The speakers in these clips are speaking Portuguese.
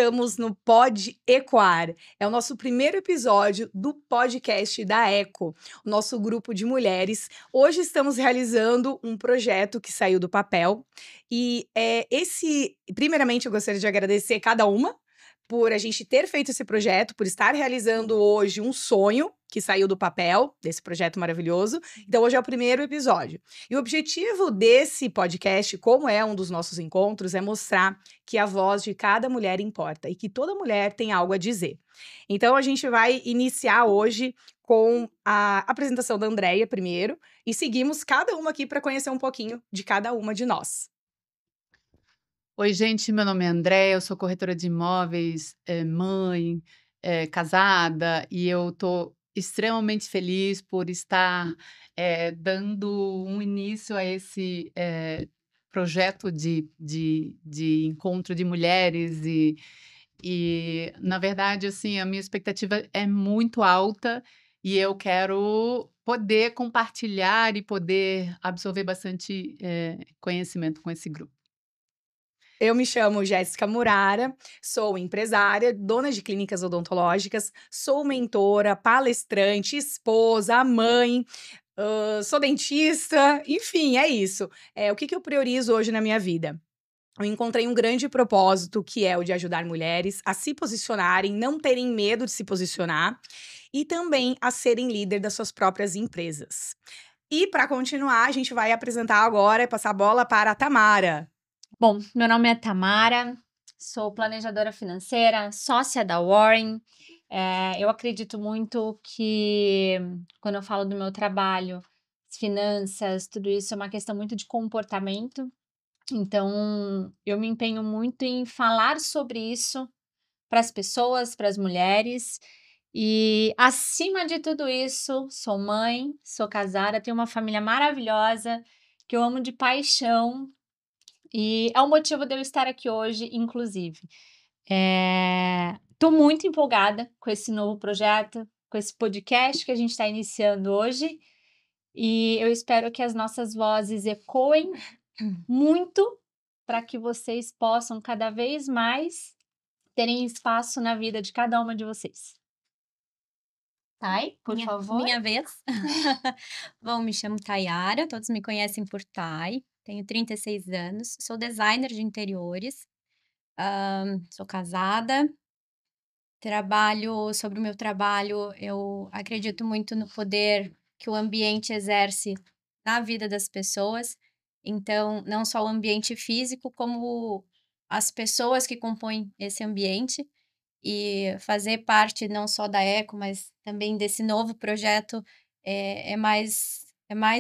estamos no Pod Ecoar. É o nosso primeiro episódio do podcast da Eco, o nosso grupo de mulheres. Hoje estamos realizando um projeto que saiu do papel. E primeiramente, eu gostaria de agradecer cada uma por a gente ter feito esse projeto, por estar realizando hoje um sonho que saiu do papel, desse projeto maravilhoso. Então, hoje é o primeiro episódio. E o objetivo desse podcast, como é um dos nossos encontros, é mostrar que a voz de cada mulher importa e que toda mulher tem algo a dizer. Então, a gente vai iniciar hoje com a apresentação da Andréia primeiro e seguimos cada uma aqui para conhecer um pouquinho de cada uma de nós. Oi, gente, meu nome é Andréia, eu sou corretora de imóveis, mãe, casada, e eu estou extremamente feliz por estar dando um início a esse projeto de encontro de mulheres na verdade, assim, a minha expectativa é muito alta e eu quero poder compartilhar e poder absorver bastante conhecimento com esse grupo. Eu me chamo Jéssica Murara, sou empresária, dona de clínicas odontológicas, sou mentora, palestrante, esposa, mãe, sou dentista, enfim, é isso. O que eu priorizo hoje na minha vida? Eu encontrei um grande propósito, que é o de ajudar mulheres a se posicionarem, não terem medo de se posicionar e também a serem líder das suas próprias empresas. E para continuar, a gente vai apresentar agora e passar a bola para a Tamara. Bom, meu nome é Tamara, sou planejadora financeira, sócia da Warren. Eu acredito muito que, quando eu falo do meu trabalho, finanças, tudo isso é uma questão muito de comportamento. Então, eu me empenho muito em falar sobre isso para as pessoas, para as mulheres. E, acima de tudo isso, sou mãe, sou casada, tenho uma família maravilhosa que eu amo de paixão. E é o motivo de eu estar aqui hoje, inclusive. Estou muito empolgada com esse novo projeto, com esse podcast que a gente está iniciando hoje. E eu espero que as nossas vozes ecoem muito para que vocês possam cada vez mais terem espaço na vida de cada uma de vocês. Thay, por favor. Minha vez. Bom, me chamo Tayara, todos me conhecem por Thay. Tenho 36 anos, sou designer de interiores, sou casada, sobre o meu trabalho, eu acredito muito no poder que o ambiente exerce na vida das pessoas, então, não só o ambiente físico, como as pessoas que compõem esse ambiente, e fazer parte não só da Eco, mas também desse novo projeto é mais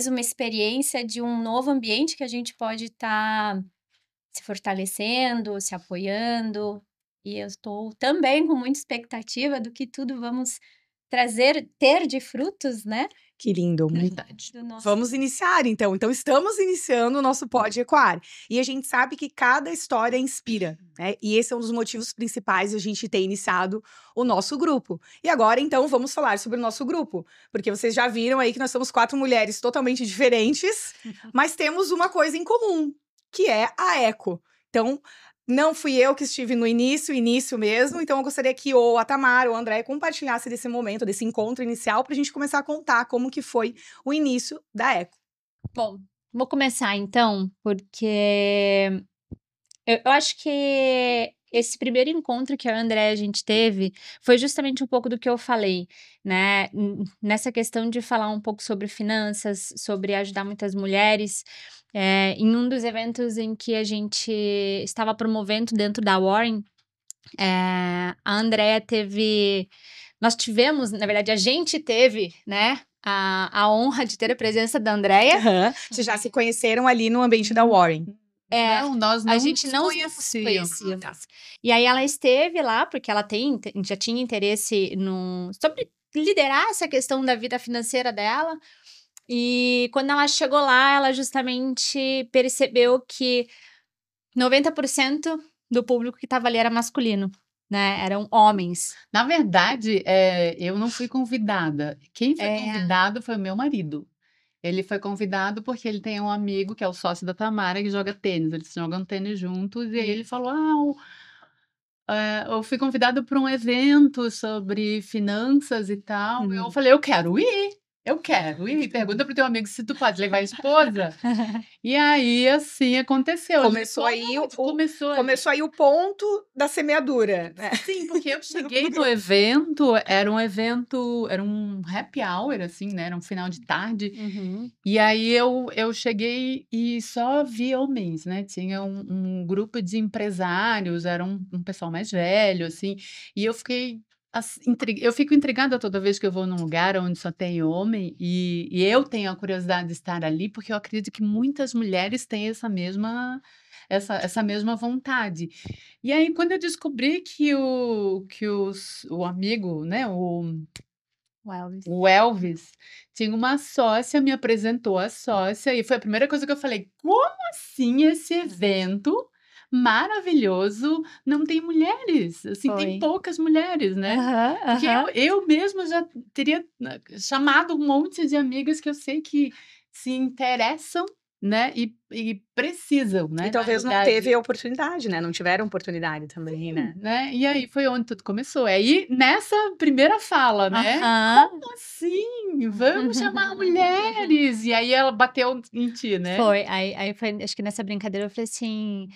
uma experiência de um novo ambiente que a gente pode estar se fortalecendo, se apoiando. E eu estou também com muita expectativa do que tudo vamos ter de frutos, né? Que lindo. Verdade. Vamos iniciar, então. Então, estamos iniciando o nosso Pod Ecoar. E a gente sabe que cada história inspira, né? E esse é um dos motivos principais de a gente ter iniciado o nosso grupo. E agora, então, vamos falar sobre o nosso grupo. Porque vocês já viram aí que nós somos 4 mulheres totalmente diferentes, mas temos uma coisa em comum, que é a Eco. Então, não fui eu que estive no início mesmo, então eu gostaria que ou a Tamara ou a Andréia compartilhasse desse momento, desse encontro inicial, para a gente começar a contar como que foi o início da Eco. Bom, vou começar então, porque eu acho que esse primeiro encontro que a Andréia a gente teve foi justamente um pouco do que eu falei, né? Nessa questão de falar um pouco sobre finanças, sobre ajudar muitas mulheres. Em um dos eventos em que a gente estava promovendo dentro da Warren, a Andréia teve... Nós tivemos, na verdade, a gente teve, né, a honra de ter a presença da Andréia. Uhum. Vocês já se conheceram ali no ambiente da Warren. Não, nós não a gente não conhecíamos. E aí ela esteve lá, porque ela já tinha interesse sobre liderar essa questão da vida financeira dela. E quando ela chegou lá, ela justamente percebeu que 90% do público que estava ali era masculino, né? Eram homens. Na verdade, eu não fui convidada. Quem foi convidado foi o meu marido. Ele foi convidado porque ele tem um amigo que é o sócio da Tamara que joga tênis. Eles jogam tênis juntos e aí ele falou: eu fui convidada para um evento sobre finanças e tal. Eu falei, eu quero ir. Pergunta pro teu amigo se tu pode levar a esposa. E aí, assim, aconteceu. Começou aí Começou aí o ponto da semeadura, né? Sim, porque eu cheguei no evento, era um happy hour, assim, né? Era um final de tarde. E aí eu cheguei e só vi homens, né? Tinha um grupo de empresários, era um pessoal mais velho, assim. E eu fiquei eu fico intrigada toda vez que eu vou num lugar onde só tem homem, e eu tenho a curiosidade de estar ali, porque eu acredito que muitas mulheres têm essa mesma vontade. E aí, quando eu descobri que o amigo, né, o Elvis, tinha uma sócia, me apresentou a sócia, e foi a primeira coisa que eu falei: como assim esse evento maravilhoso não tem mulheres? Assim, tem poucas mulheres, né? Porque eu mesma já teria chamado um monte de amigas que eu sei que se interessam, né? E precisam, né? E talvez não teve oportunidade, né? Não tiveram oportunidade também, né? E aí foi onde tudo começou. Aí, nessa primeira fala, né? Como assim? Vamos chamar mulheres! E aí ela bateu em ti, né? Foi. Aí foi, acho que nessa brincadeira eu falei assim: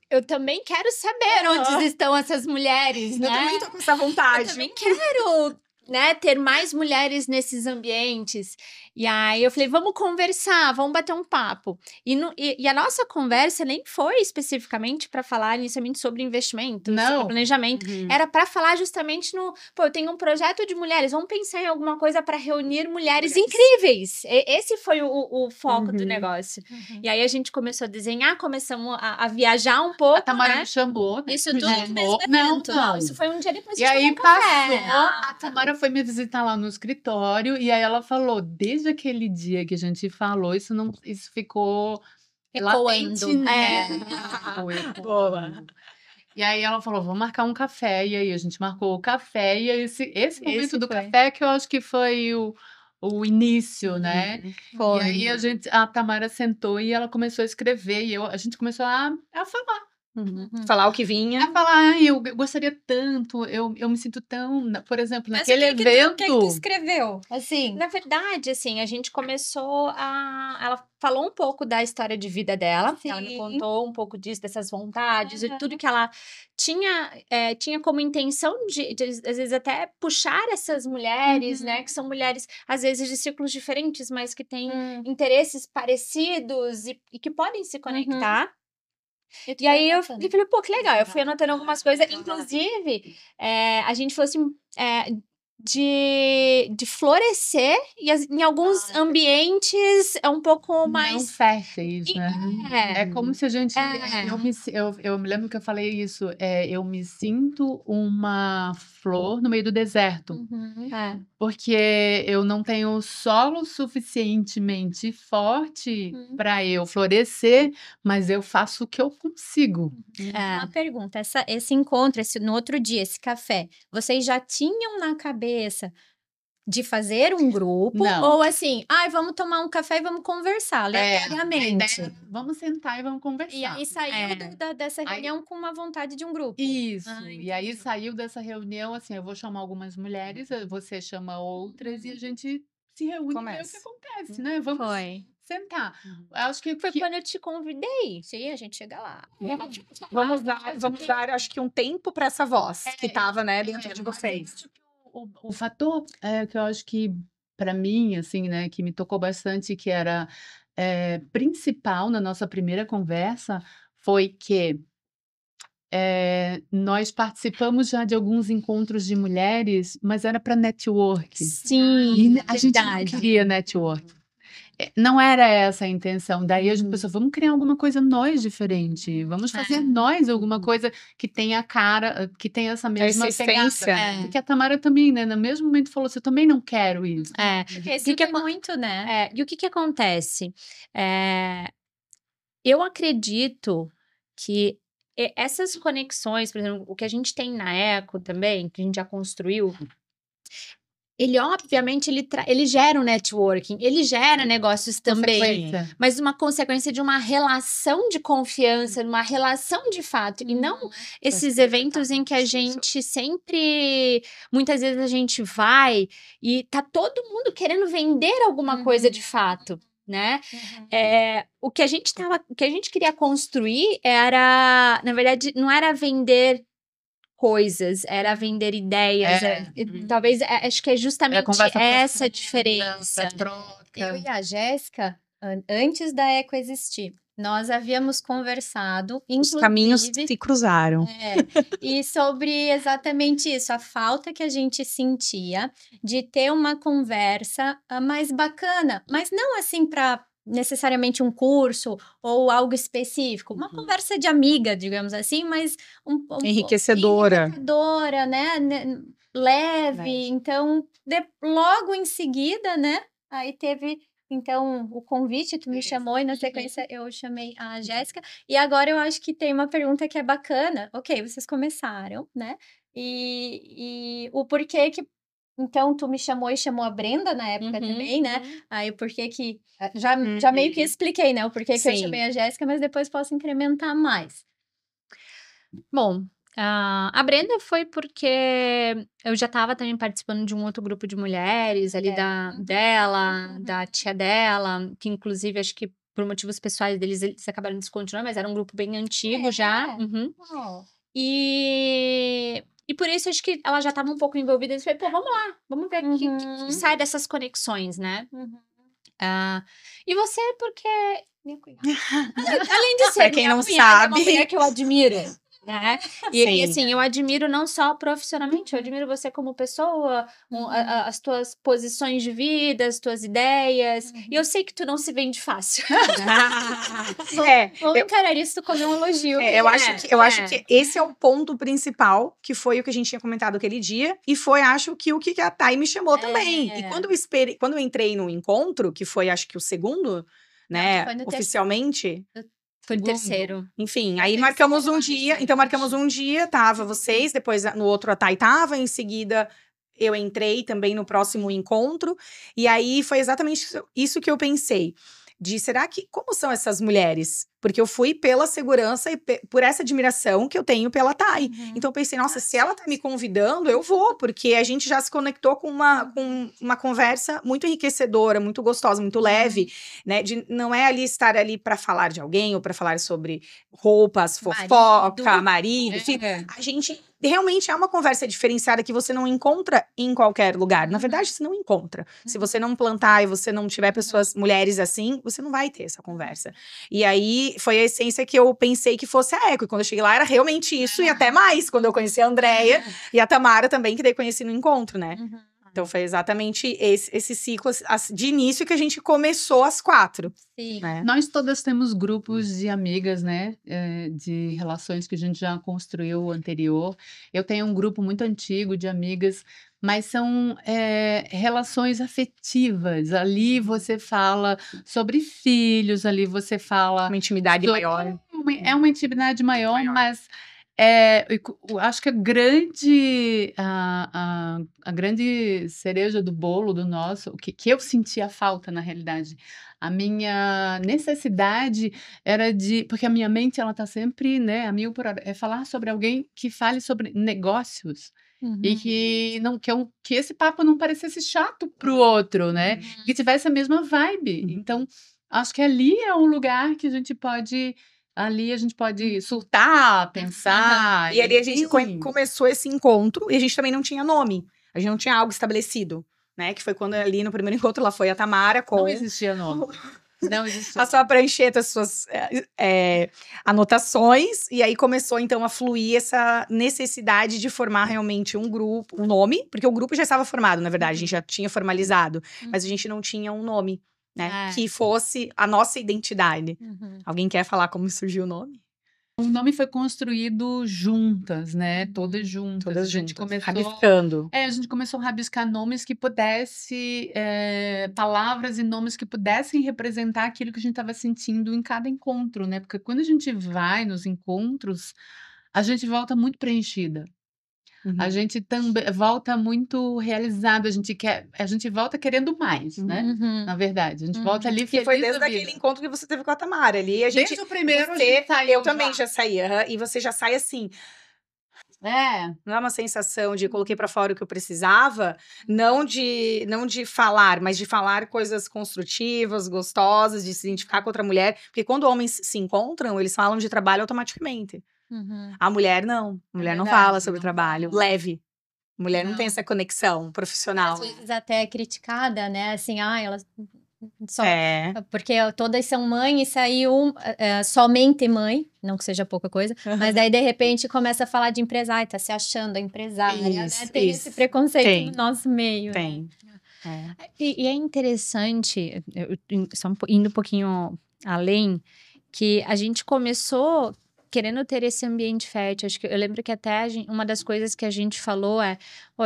eu também quero saber onde estão essas mulheres, né? Eu também tô com essa vontade. Eu também quero, né, ter mais mulheres nesses ambientes. E aí eu falei, vamos conversar, vamos bater um papo. E a nossa conversa nem foi especificamente para falar inicialmente sobre investimentos, sobre planejamento. Era para falar justamente eu tenho um projeto de mulheres, vamos pensar em alguma coisa para reunir mulheres incríveis. Esse foi o foco do negócio. E aí a gente começou a desenhar, começamos a viajar um pouco, A Tamara né? me chamou. Isso tudo no mesmo evento. Não. Isso foi um dia depois E aí café. A Tamara foi me visitar lá no escritório, e aí ela falou, desde aquele dia que a gente falou, isso ficou ecoando. Boa. E aí ela falou, vamos marcar um café. E aí a gente marcou o café. E aí esse momento do café que eu acho que foi o início, né? Foi. E aí a Tamara sentou e ela começou a escrever. E a gente começou a falar. Falar o que vinha. Falar, eu gostaria tanto, eu me sinto tão, por exemplo, naquele evento. O que tu escreveu? Assim, na verdade, assim, a gente começou ela falou um pouco da história de vida dela. Ela me contou um pouco disso, dessas vontades, de tudo que ela tinha como intenção de, às vezes, até puxar essas mulheres, né? Que são mulheres, às vezes, de círculos diferentes, mas que têm interesses parecidos e que podem se conectar. E aí eu falei, pô, que legal. Eu fui anotando algumas coisas. Inclusive, a gente falou assim, de florescer em alguns ambientes um pouco mais... Não férteis, né? É como se a gente... Eu me lembro que eu falei isso. Eu me sinto uma flor no meio do deserto. Porque eu não tenho solo suficientemente forte para eu florescer, mas eu faço o que eu consigo. Uma pergunta, esse encontro, no outro dia, esse café, vocês já tinham na cabeça de fazer um grupo? Não. Ou assim, vamos tomar um café e vamos conversar aleatoriamente? Vamos sentar e vamos conversar. E aí saiu dessa reunião com uma vontade de um grupo. Isso. E aí saiu dessa reunião, assim, eu vou chamar algumas mulheres, você chama outras e a gente se reúne e vê o que acontece, né? Vamos sentar. Acho que foi quando eu te convidei. Sim, a gente chega lá. Vamos dar, acho que um tempo para essa voz que estava, né, dentro de vocês. O fator que eu acho que, para mim, assim, né, que me tocou bastante, que era principal na nossa primeira conversa, foi que nós participamos já de alguns encontros de mulheres, mas era para network. Sim, e a gente não queria network. Não era essa a intenção. Daí a gente pensou, vamos criar alguma coisa nós diferente. Vamos fazer nós alguma coisa que tenha a cara, que tenha essa mesma essência. Porque a Tamara também, né, no mesmo momento falou assim, eu também não quero isso. Porque isso é muito, né? E o que acontece? Eu acredito que essas conexões, por exemplo, o que a gente tem na Eco também, que a gente já construiu, ele obviamente ele gera um networking, ele gera negócios também, Consequência. mas uma consequência de uma relação de confiança, uma relação de fato, e não esses eventos em que a gente sempre, muitas vezes a gente vai e tá todo mundo querendo vender alguma coisa de fato, né? O que a gente queria construir era, na verdade, não era vender coisas, era vender ideias. Talvez, acho que é justamente conversa essa profunda, diferença. troca. Eu e a Jéssica, antes da Eco existir, nós havíamos conversado, Os caminhos inclusive, se cruzaram. e sobre exatamente isso, a falta que a gente sentia de ter uma conversa mais bacana, mas não assim para necessariamente um curso ou algo específico, uma conversa de amiga, digamos assim, mas Enriquecedora. enriquecedora, né? Leve. Então, logo em seguida, né? Aí teve então o convite, tu me chamou e na sequência eu chamei a Jéssica. E agora eu acho que tem uma pergunta que é bacana. Ok, vocês começaram, né? E o porquê que. Então, tu me chamou e chamou a Brenda na época também, né? Aí o porquê que. Já meio que expliquei, né? O porquê que eu Sim. chamei a Jéssica, mas depois posso incrementar mais. Bom, a Brenda foi porque eu já estava também participando de um outro grupo de mulheres ali da tia dela, que inclusive acho que por motivos pessoais deles, eles acabaram descontinuando, mas era um grupo bem antigo já. E por isso acho que ela já estava um pouco envolvida. Eu falei, pô, vamos lá, vamos ver o que sai dessas conexões, né? E você, porque. Além de ser Pra quem minha não cunhada, é sabe. uma mulher que eu admiro, né? E Sim. assim, eu admiro não só profissionalmente, eu admiro você como pessoa, as tuas posições de vida, as tuas ideias. E eu sei que tu não se vende fácil. Vou encarar isso como um elogio. Eu acho que esse é o ponto principal, que foi o que a gente tinha comentado aquele dia, e foi, acho que o que a Thay me chamou também. E quando eu entrei no encontro, que foi, acho que o segundo, né, foi no oficialmente. Foi no terceiro. Enfim, aí marcamos um dia. Então, marcamos um dia, tava vocês, depois no outro a Thay tava, em seguida eu entrei também no próximo encontro. E aí foi exatamente isso que eu pensei. Será que, como são essas mulheres? Porque eu fui pela segurança e por essa admiração que eu tenho pela Thay. Então eu pensei, nossa, se ela tá me convidando, eu vou, porque a gente já se conectou com uma conversa muito enriquecedora, muito gostosa, muito leve, né? Não é ali estar ali para falar de alguém ou para falar sobre roupas, fofoca, marido. A gente realmente é uma conversa diferenciada que você não encontra em qualquer lugar. Na verdade, você não encontra. Se você não plantar e você não tiver pessoas, mulheres assim, você não vai ter essa conversa. E aí foi a essência que eu pensei que fosse a Eco. E quando eu cheguei lá, era realmente isso e até mais. Quando eu conheci a Andréia e a Tamara também, que daí conheci no encontro, né? Então foi exatamente esse ciclo de início que a gente começou às 4. Sim. Né? Nós todas temos grupos de amigas, né? De relações que a gente já construiu anterior. Eu tenho um grupo muito antigo de amigas, mas são relações afetivas. Ali você fala sobre filhos, ali você fala. Uma intimidade maior. É uma intimidade maior, mas. Eu acho que a grande cereja do bolo do nosso, o que eu sentia falta na realidade, a minha necessidade era porque a minha mente ela tá sempre, né, a mil por hora, é falar sobre alguém que fale sobre negócios. E que esse papo não parecesse chato pro outro, né? Que tivesse a mesma vibe. Então, acho que ali é um lugar que a gente pode surtar, pensar. E ali a gente começou esse encontro e a gente também não tinha nome. A gente não tinha algo estabelecido, né? Que foi quando ali no primeiro encontro lá foi a Tamara com... Não existia nome. Não existia. A sua prancheta, as suas anotações. E aí começou então a fluir essa necessidade de formar realmente um grupo, um nome. Porque o grupo já estava formado, na verdade. A gente já tinha formalizado. Mas a gente não tinha um nome. Né? Que fosse a nossa identidade. Alguém quer falar como surgiu o nome? O nome foi construído juntas, né? Todas juntas. Todas a gente juntas, começou rabiscando. A gente começou a rabiscar nomes que pudessem, palavras e nomes que pudessem representar aquilo que a gente estava sentindo em cada encontro, né? Porque quando a gente vai nos encontros, a gente volta muito preenchida. a gente também volta muito realizado, a gente volta querendo mais, né? Na verdade, a gente volta ali Que feliz foi desde da aquele vida. encontro que você teve com a Tamara ali. A gente, Desde o primeiro a você, gente saiu eu também já saí, e você já sai assim. Não é uma sensação de coloquei pra fora o que eu precisava, não de falar, mas de falar coisas construtivas, gostosas, de se identificar com outra mulher. Porque quando homens se encontram, eles falam de trabalho automaticamente. A mulher não. A mulher não verdade, fala sobre não trabalho. fala. Leve. A mulher não tem essa conexão profissional. Às vezes até é criticada, né? Assim, ela só... É. Porque todas são mãe e saiu somente mãe, não que seja pouca coisa, mas daí de repente começa a falar de empresária, tá se achando a empresária, Isso, né? Tem isso. esse preconceito Tem. no nosso meio. Né? Tem. É. E é interessante, indo um pouquinho além, que a gente começou querendo ter esse ambiente fértil. Acho que eu lembro que até uma das coisas que a gente falou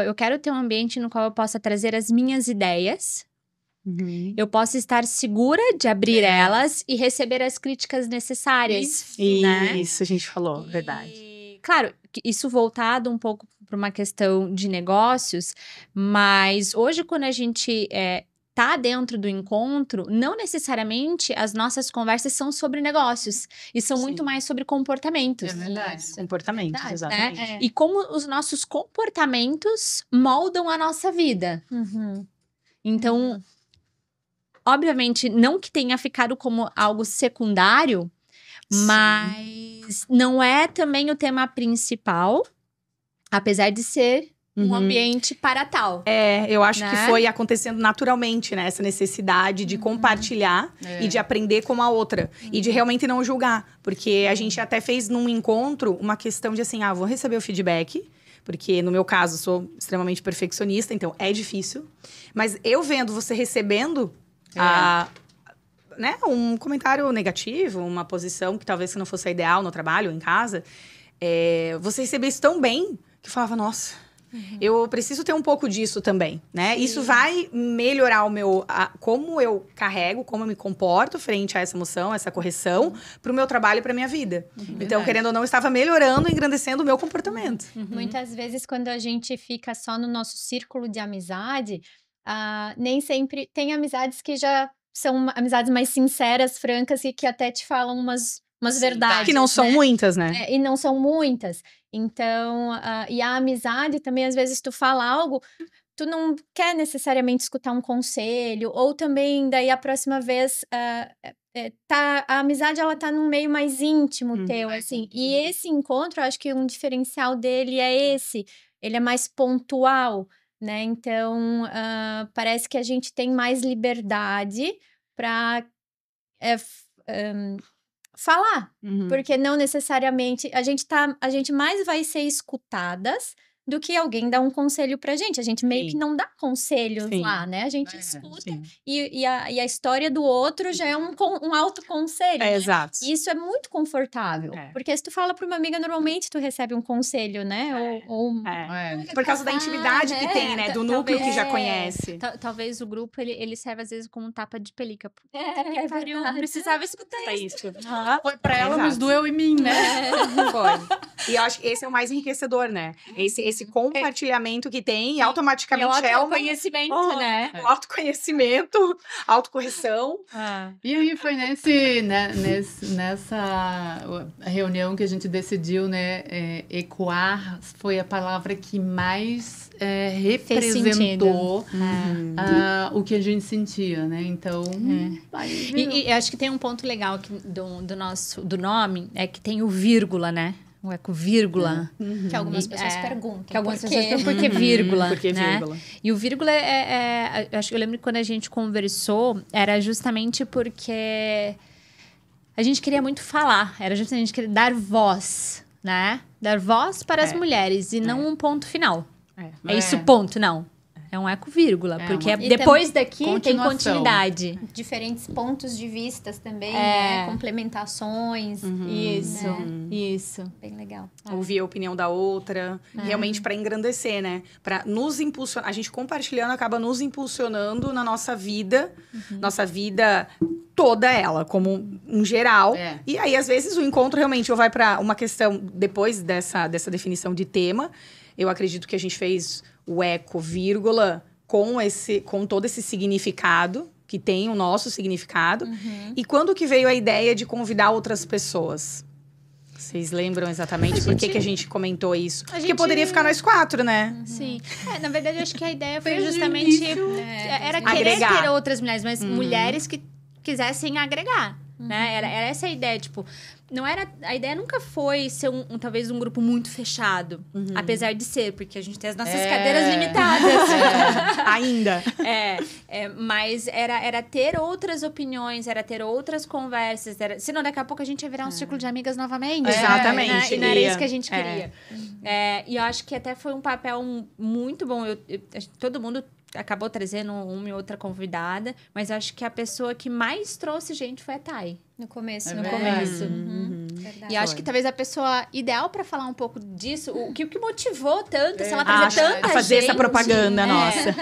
eu quero ter um ambiente no qual eu possa trazer as minhas ideias, eu posso estar segura de abrir elas e receber as críticas necessárias. Né? Isso, a gente falou, verdade. E, claro, isso voltado um pouco para uma questão de negócios, mas hoje quando a gente tá dentro do encontro, não necessariamente as nossas conversas são sobre negócios, e são muito mais sobre comportamentos. É verdade. Comportamentos, Verdade, exatamente. né? E como os nossos comportamentos moldam a nossa vida. Então, obviamente, não que tenha ficado como algo secundário, mas não é também o tema principal, apesar de ser um ambiente para tal. Eu acho né? que foi acontecendo naturalmente, né? Essa necessidade de compartilhar e de aprender com a outra. E de realmente não julgar. Porque a gente até fez num encontro uma questão de assim, vou receber o feedback. Porque no meu caso, sou extremamente perfeccionista, então é difícil. Mas eu vendo você recebendo né, um comentário negativo, uma posição que talvez não fosse a ideal no trabalho ou em casa, você recebeu isso tão bem que eu falava, nossa, eu preciso ter um pouco disso também, né? Sim. Isso vai melhorar como eu carrego, como eu me comporto frente a essa emoção, essa correção, para o meu trabalho e para minha vida. Então, querendo ou não, estava melhorando, engrandecendo o meu comportamento. Muitas vezes, quando a gente fica só no nosso círculo de amizade, nem sempre tem amizades que já são amizades mais sinceras, francas, e que até te falam umas verdades. Que não são muitas, né? E não são muitas. Então, e a amizade também, às vezes, tu fala algo, tu não quer necessariamente escutar um conselho, ou também, daí, a próxima vez, a amizade, ela tá num meio mais íntimo teu, assim. E esse encontro, eu acho que um diferencial dele é esse. Ele é mais pontual, né? Então, parece que a gente tem mais liberdade para falar, porque não necessariamente a gente mais vai ser escutadas do que alguém dar um conselho pra gente. A gente meio que não dá conselhos lá, né? A gente escuta e a história do outro já é um autoconselho, né? Exato. E isso é muito confortável, porque se tu fala pra uma amiga, normalmente tu recebe um conselho, né? Por causa da intimidade que tem, né? Do núcleo que já conhece. Talvez o grupo, ele serve às vezes como um tapa de pelica. Eu precisava escutar isso. Foi pra ela, nos doeu em mim, né? Foi. E eu acho que esse é o mais enriquecedor, né? Esse compartilhamento que tem, e automaticamente é o autoconhecimento, né? O autoconhecimento, autocorreção. E aí foi nessa reunião que a gente decidiu, né? Ecoar foi a palavra que mais representou o que a gente sentia, né? Então, e acho que tem um ponto legal aqui do nome, é que tem o vírgula, né? O eco-vírgula. Que algumas pessoas perguntam. Que algumas pessoas perguntam por que vírgula. Por que vírgula? E o vírgula eu lembro que quando a gente conversou, era justamente porque a gente queria muito falar. Era justamente a gente queria dar voz, né? Dar voz para as mulheres e não um ponto final. É isso, ponto, não. É um eco-vírgula, porque depois daqui tem continuidade. Diferentes pontos de vistas também, né? Complementações. Isso. Bem legal. Ouvir a opinião da outra, realmente para engrandecer, né? Para nos impulsionar. A gente compartilhando acaba nos impulsionando na nossa vida toda ela, como um geral. E aí, às vezes, o encontro realmente ou vai para uma questão, depois dessa definição de tema, Eu acredito que a gente fez o eco, vírgula, com todo esse significado, que tem o nosso significado. E quando que veio a ideia de convidar outras pessoas? Vocês lembram exatamente por que a gente comentou isso? Porque poderia ficar nós 4, né? Sim. Na verdade, eu acho que a ideia foi justamente... Era querer Agregar. ter outras mulheres, mas mulheres que quisessem agregar, né? Era essa a ideia, tipo... Não era, a ideia nunca foi ser talvez um grupo muito fechado. Apesar de ser, porque a gente tem as nossas cadeiras limitadas. Ainda. Mas era ter outras opiniões, era ter outras conversas. Senão, daqui a pouco a gente ia virar um círculo de amigas novamente. Exatamente. Né? E não era isso que a gente queria. E eu acho que até foi um papel muito bom. Todo mundo acabou trazendo uma e outra convidada, mas acho que a pessoa que mais trouxe gente foi a Thay. No começo. E acho que talvez a pessoa ideal para falar um pouco disso, o que motivou tanto, se ela trazer tanta a fazer gente, essa propaganda nossa.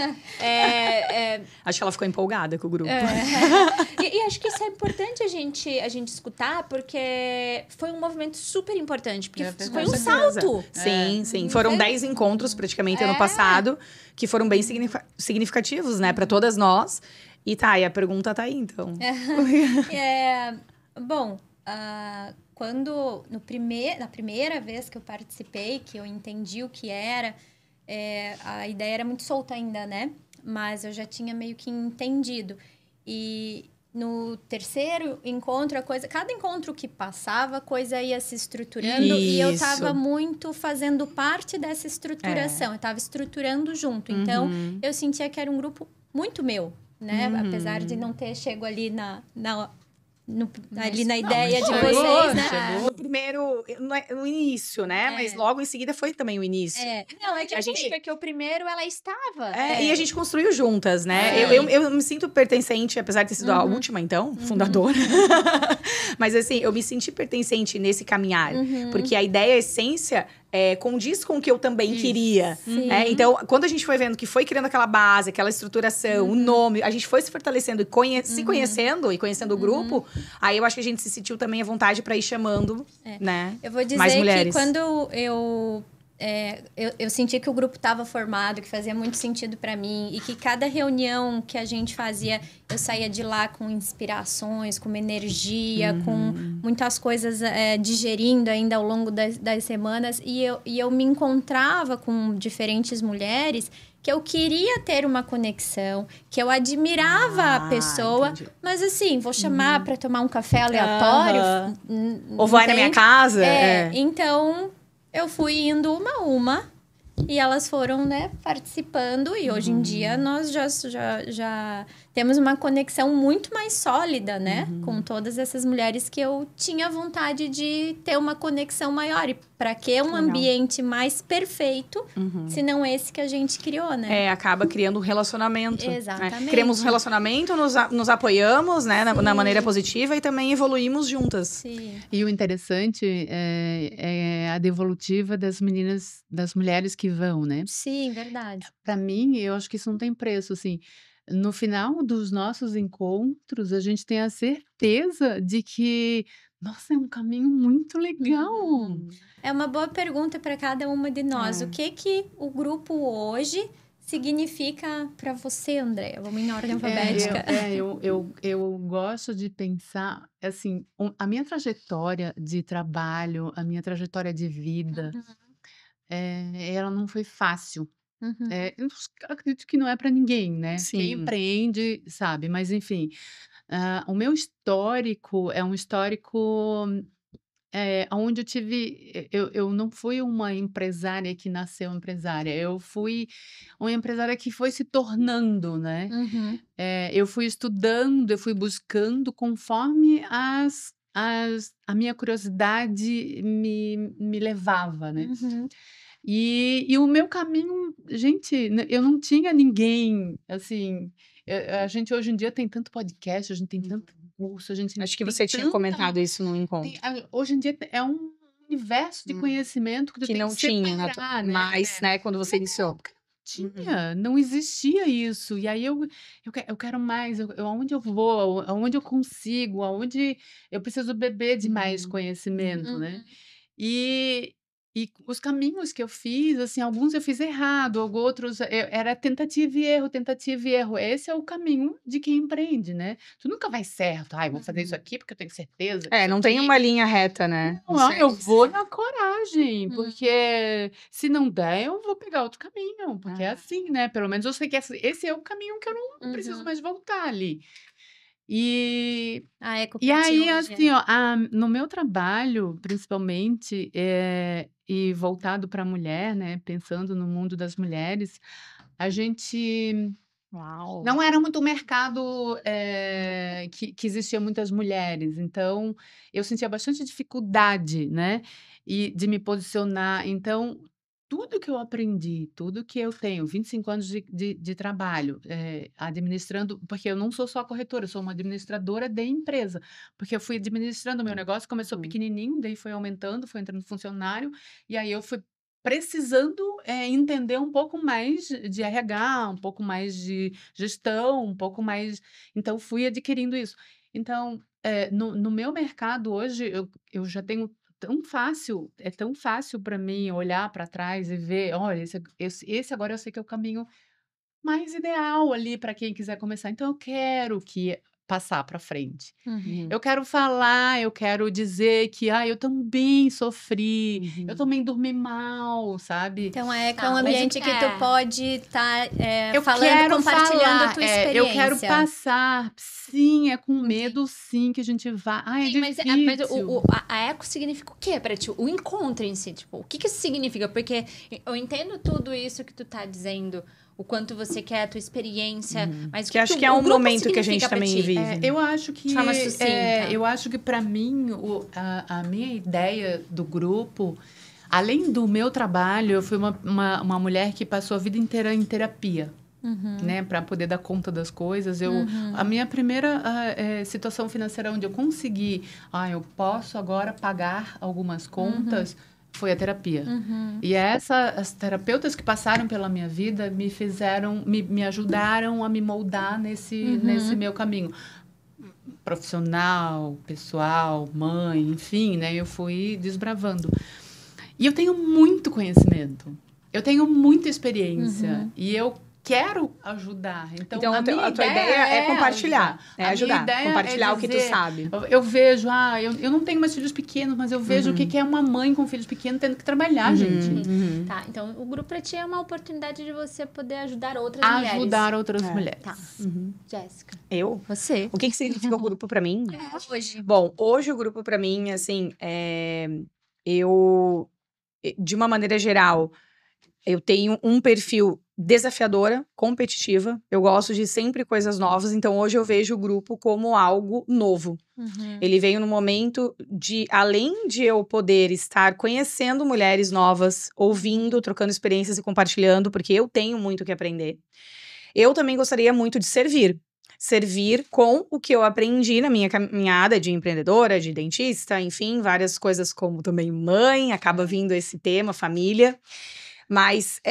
Acho que ela ficou empolgada com o grupo. E acho que isso é importante a gente escutar, porque foi um movimento super importante, porque foi um salto. Sim. Foram 10 encontros praticamente ano passado, que foram bem significativos, né, para todas nós. E tá, e a pergunta tá aí, então. Bom, quando na primeira vez que eu participei, que eu entendi o que era, a ideia era muito solta ainda, né? Mas eu já tinha meio que entendido. E no terceiro encontro, cada encontro que passava, a coisa ia se estruturando. E eu tava muito fazendo parte dessa estruturação. Eu tava estruturando junto. Então, eu sentia que era um grupo muito meu, né? Apesar de não ter chego ali ali na ideia de vocês, né? No primeiro, no início, né? Mas logo em seguida foi também o início. Não, é que a gente... Porque o primeiro ela estava. E a gente construiu juntas, né? Eu me sinto pertencente, apesar de ter sido a última, então, fundadora. Mas assim, eu me senti pertencente nesse caminhar. Porque a ideia, a essência... condiz com o que eu também queria. Então, quando a gente foi vendo que foi criando aquela base, aquela estruturação, o nome, a gente foi se fortalecendo e se conhecendo e conhecendo o grupo, aí eu acho que a gente se sentiu também à vontade para ir chamando, né? Eu vou dizer mais mulheres. Que quando eu senti que o grupo estava formado, que fazia muito sentido para mim e que cada reunião que a gente fazia, eu saía de lá com inspirações, com uma energia, com muitas coisas digerindo ainda ao longo das semanas e eu me encontrava com diferentes mulheres que eu queria ter uma conexão, que eu admirava a pessoa, mas assim, vou chamar para tomar um café aleatório. Ou vai na minha casa. Então... Eu fui indo uma a uma e elas foram, né, participando. E hoje em dia nós já temos uma conexão muito mais sólida, né? Com todas essas mulheres que eu tinha vontade de ter uma conexão maior. E para que um ambiente mais perfeito, se não esse que a gente criou, né? Acaba criando um relacionamento. Exatamente. Né? Criamos um relacionamento, nos apoiamos, né? Na maneira positiva e também evoluímos juntas. Sim. E o interessante é a devolutiva das meninas, das mulheres que vão, né? Sim, verdade. Para mim, eu acho que isso não tem preço, assim. No final dos nossos encontros, a gente tem a certeza de que, nossa, é um caminho muito legal. É uma boa pergunta para cada uma de nós. O que o grupo hoje significa para você, Andréia? Vamos em ordem alfabética. Eu gosto de pensar, assim, a minha trajetória de trabalho, a minha trajetória de vida, ela não foi fácil. Eu acredito que não é para ninguém, né? Sim. Quem empreende sabe, mas enfim, o meu histórico é um histórico onde eu não fui uma empresária que nasceu empresária, eu fui uma empresária que foi se tornando, né? Eu fui estudando, eu fui buscando conforme a minha curiosidade me levava, né? E o meu caminho, gente, eu não tinha ninguém, assim, a gente hoje em dia tem tanto podcast, a gente tem tanto curso, a gente Acho que tem você tinha comentado isso no encontro. hoje em dia é um universo de conhecimento que tu Que tem não que tinha, separar, né? mas, né, quando você iniciou. Não existia isso. E aí eu quero mais, aonde eu vou, aonde eu consigo, aonde eu preciso beber de mais conhecimento, né? E E os caminhos que eu fiz, assim, alguns eu fiz errado, outros era tentativa e erro, tentativa e erro. Esse é o caminho de quem empreende, né? Tu nunca vai certo. Ai, vou fazer isso aqui porque eu tenho certeza. Não tem uma linha reta, né? Não, eu vou na coragem, porque se não der, eu vou pegar outro caminho, porque é assim, né? Pelo menos eu sei que esse é o caminho que eu não preciso mais voltar ali. E aí, assim, ó, no meu trabalho, principalmente, e voltado para a mulher, né? Pensando no mundo das mulheres, a gente não era muito um mercado que existia muitas mulheres. Então, eu sentia bastante dificuldade, né? E de me posicionar. Então, tudo que eu aprendi, tudo que eu tenho, 25 anos de trabalho, administrando, porque eu não sou só corretora, eu sou uma administradora de empresa, porque eu fui administrando o meu negócio, começou pequenininho, daí foi aumentando, foi entrando funcionário, e aí eu fui precisando entender um pouco mais de RH, um pouco mais de gestão, um pouco mais... Então, fui adquirindo isso. Então, no meu mercado hoje, eu já tenho é tão fácil para mim olhar para trás e ver, olha, esse agora eu sei que é o caminho mais ideal ali para quem quiser começar. Então, eu quero passar para frente. Eu quero falar, eu quero dizer que eu também sofri, eu também dormi mal, sabe? Então é um ambiente que tu pode estar falando, compartilhando a tua experiência. Eu quero passar, sim, é com medo, sim, que a gente vai. É sim, difícil. mas a eco significa o quê para ti? O encontro em si, tipo, o que isso significa? Porque eu entendo tudo isso que tu tá dizendo, o quanto você quer, a tua experiência, mas que acho que é um momento que a gente também vive. Eu acho que de forma sucinta. Eu acho que para mim a minha ideia do grupo, além do meu trabalho, eu fui uma mulher que passou a vida inteira em terapia. Né, para poder dar conta das coisas. A minha primeira situação financeira onde eu consegui, eu posso agora pagar algumas contas, foi a terapia. E as terapeutas que passaram pela minha vida me ajudaram a me moldar nesse meu caminho profissional, pessoal, mãe, enfim, né? Eu fui desbravando. E eu tenho muito conhecimento, eu tenho muita experiência, e eu quero ajudar. Então a tua ideia é compartilhar, ajudar, compartilhar o que tu sabe. Eu vejo, eu não tenho mais filhos pequenos, mas eu vejo o que é uma mãe com filhos pequenos tendo que trabalhar, gente. Tá, então o grupo pra ti é uma oportunidade de você poder ajudar outras mulheres. Ajudar outras mulheres. Tá. Jéssica. Eu? Você. O que significa o grupo pra mim? Hoje. Bom, hoje o grupo pra mim, assim, eu, de uma maneira geral, eu tenho um perfil desafiadora, competitiva. Eu gosto de sempre coisas novas. Então, hoje eu vejo o grupo como algo novo. Ele veio no momento de, além de eu poder estar conhecendo mulheres novas, ouvindo, trocando experiências e compartilhando, porque eu tenho muito o que aprender. Eu também gostaria muito de servir. Servir com o que eu aprendi na minha caminhada de empreendedora, de dentista, enfim, várias coisas como também mãe, acaba vindo esse tema, família. Mas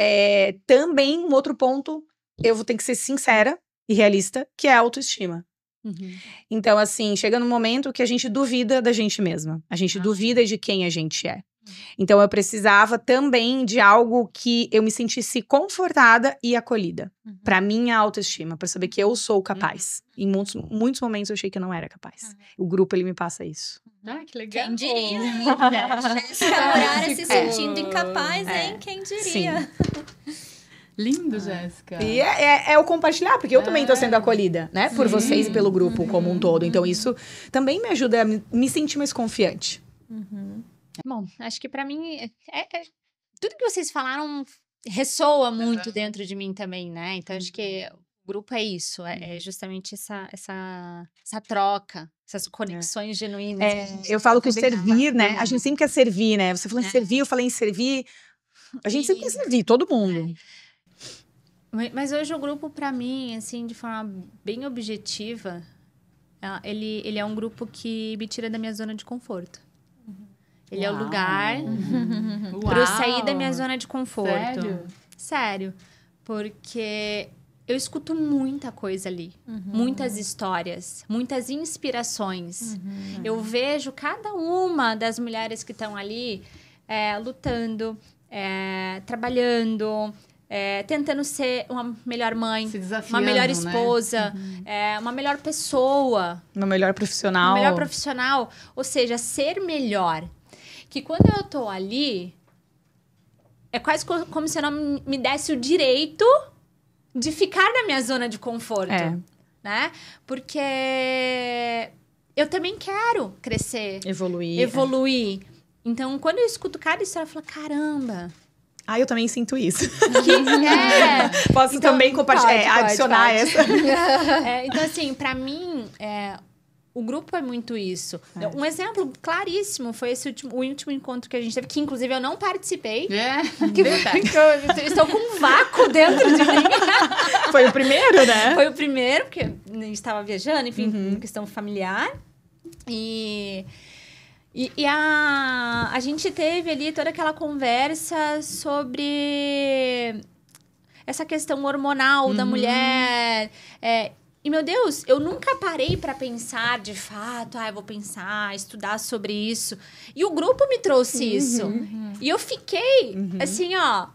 também um outro ponto, eu vou ter que ser sincera e realista, que é a autoestima. Então, assim, chega num momento que a gente duvida da gente mesma. A gente duvida de quem a gente é. Então, eu precisava também de algo que eu me sentisse confortada e acolhida. Pra minha autoestima, pra saber que eu sou capaz. Em muitos momentos eu achei que eu não era capaz. O grupo, ele me passa isso. Que legal. Quem diria? Jéssica Morara se sentindo incapaz, hein? Quem diria? Sim. Lindo, Jéssica. E é o compartilhar, porque eu também tô sendo acolhida, né? Por vocês e pelo grupo como um todo. Então, isso também me ajuda a me sentir mais confiante. Bom, acho que pra mim, tudo que vocês falaram ressoa muito dentro de mim também, né? Então, acho que o grupo é isso, é justamente essa troca, essas conexões genuínas. Eu falo que o servir, né? A gente sempre quer servir, né? Você falou em servir, eu falei em servir. A gente sempre quer servir, todo mundo. Mas hoje o grupo, pra mim, assim, de forma bem objetiva, ele é um grupo que me tira da minha zona de conforto. Ele é o lugar para eu sair da minha zona de conforto. Sério. Porque eu escuto muita coisa ali. Muitas histórias, muitas inspirações. Eu vejo cada uma das mulheres que estão ali lutando, trabalhando, tentando ser uma melhor mãe, Se desafiando, uma melhor né? esposa, uma melhor pessoa, Uma melhor profissional. uma melhor profissional. Ou seja, ser melhor. Que quando eu tô ali, é quase como se eu não me desse o direito de ficar na minha zona de conforto. Né? Porque eu também quero crescer, evoluir. Então, quando eu escuto cada história, eu falo, caramba. Eu também sinto isso. Posso Então, também compartilhar, adicionar pode. essa. Então, assim, pra mim, o grupo é muito isso. Um exemplo claríssimo foi o último encontro que a gente teve, que inclusive eu não participei. Verdade. Eu estou com um vácuo dentro de mim. Foi o primeiro, né? Foi o primeiro, porque a gente estava viajando, enfim, questão familiar. E a gente teve ali toda aquela conversa sobre essa questão hormonal da mulher. E, meu Deus, eu nunca parei para pensar de fato, eu vou pensar, estudar sobre isso. E o grupo me trouxe isso. E eu fiquei, assim, ó,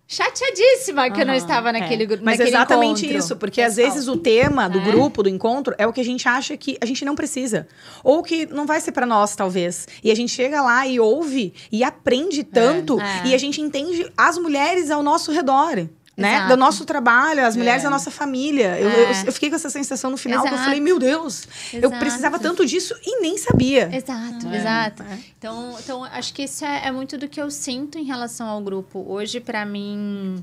chateadíssima que eu não estava naquele grupo. Mas exatamente encontro. isso, porque às vezes o tema do grupo, do encontro, é o que a gente acha que a gente não precisa. Ou que não vai ser pra nós, talvez. E a gente chega lá e ouve e aprende tanto, e a gente entende as mulheres ao nosso redor. Né? Exato. Do nosso trabalho, as mulheres da nossa família. Eu fiquei com essa sensação no final, que eu falei, meu Deus, eu precisava tanto disso e nem sabia. Exato. Então, acho que isso é muito do que eu sinto em relação ao grupo. Hoje, pra mim,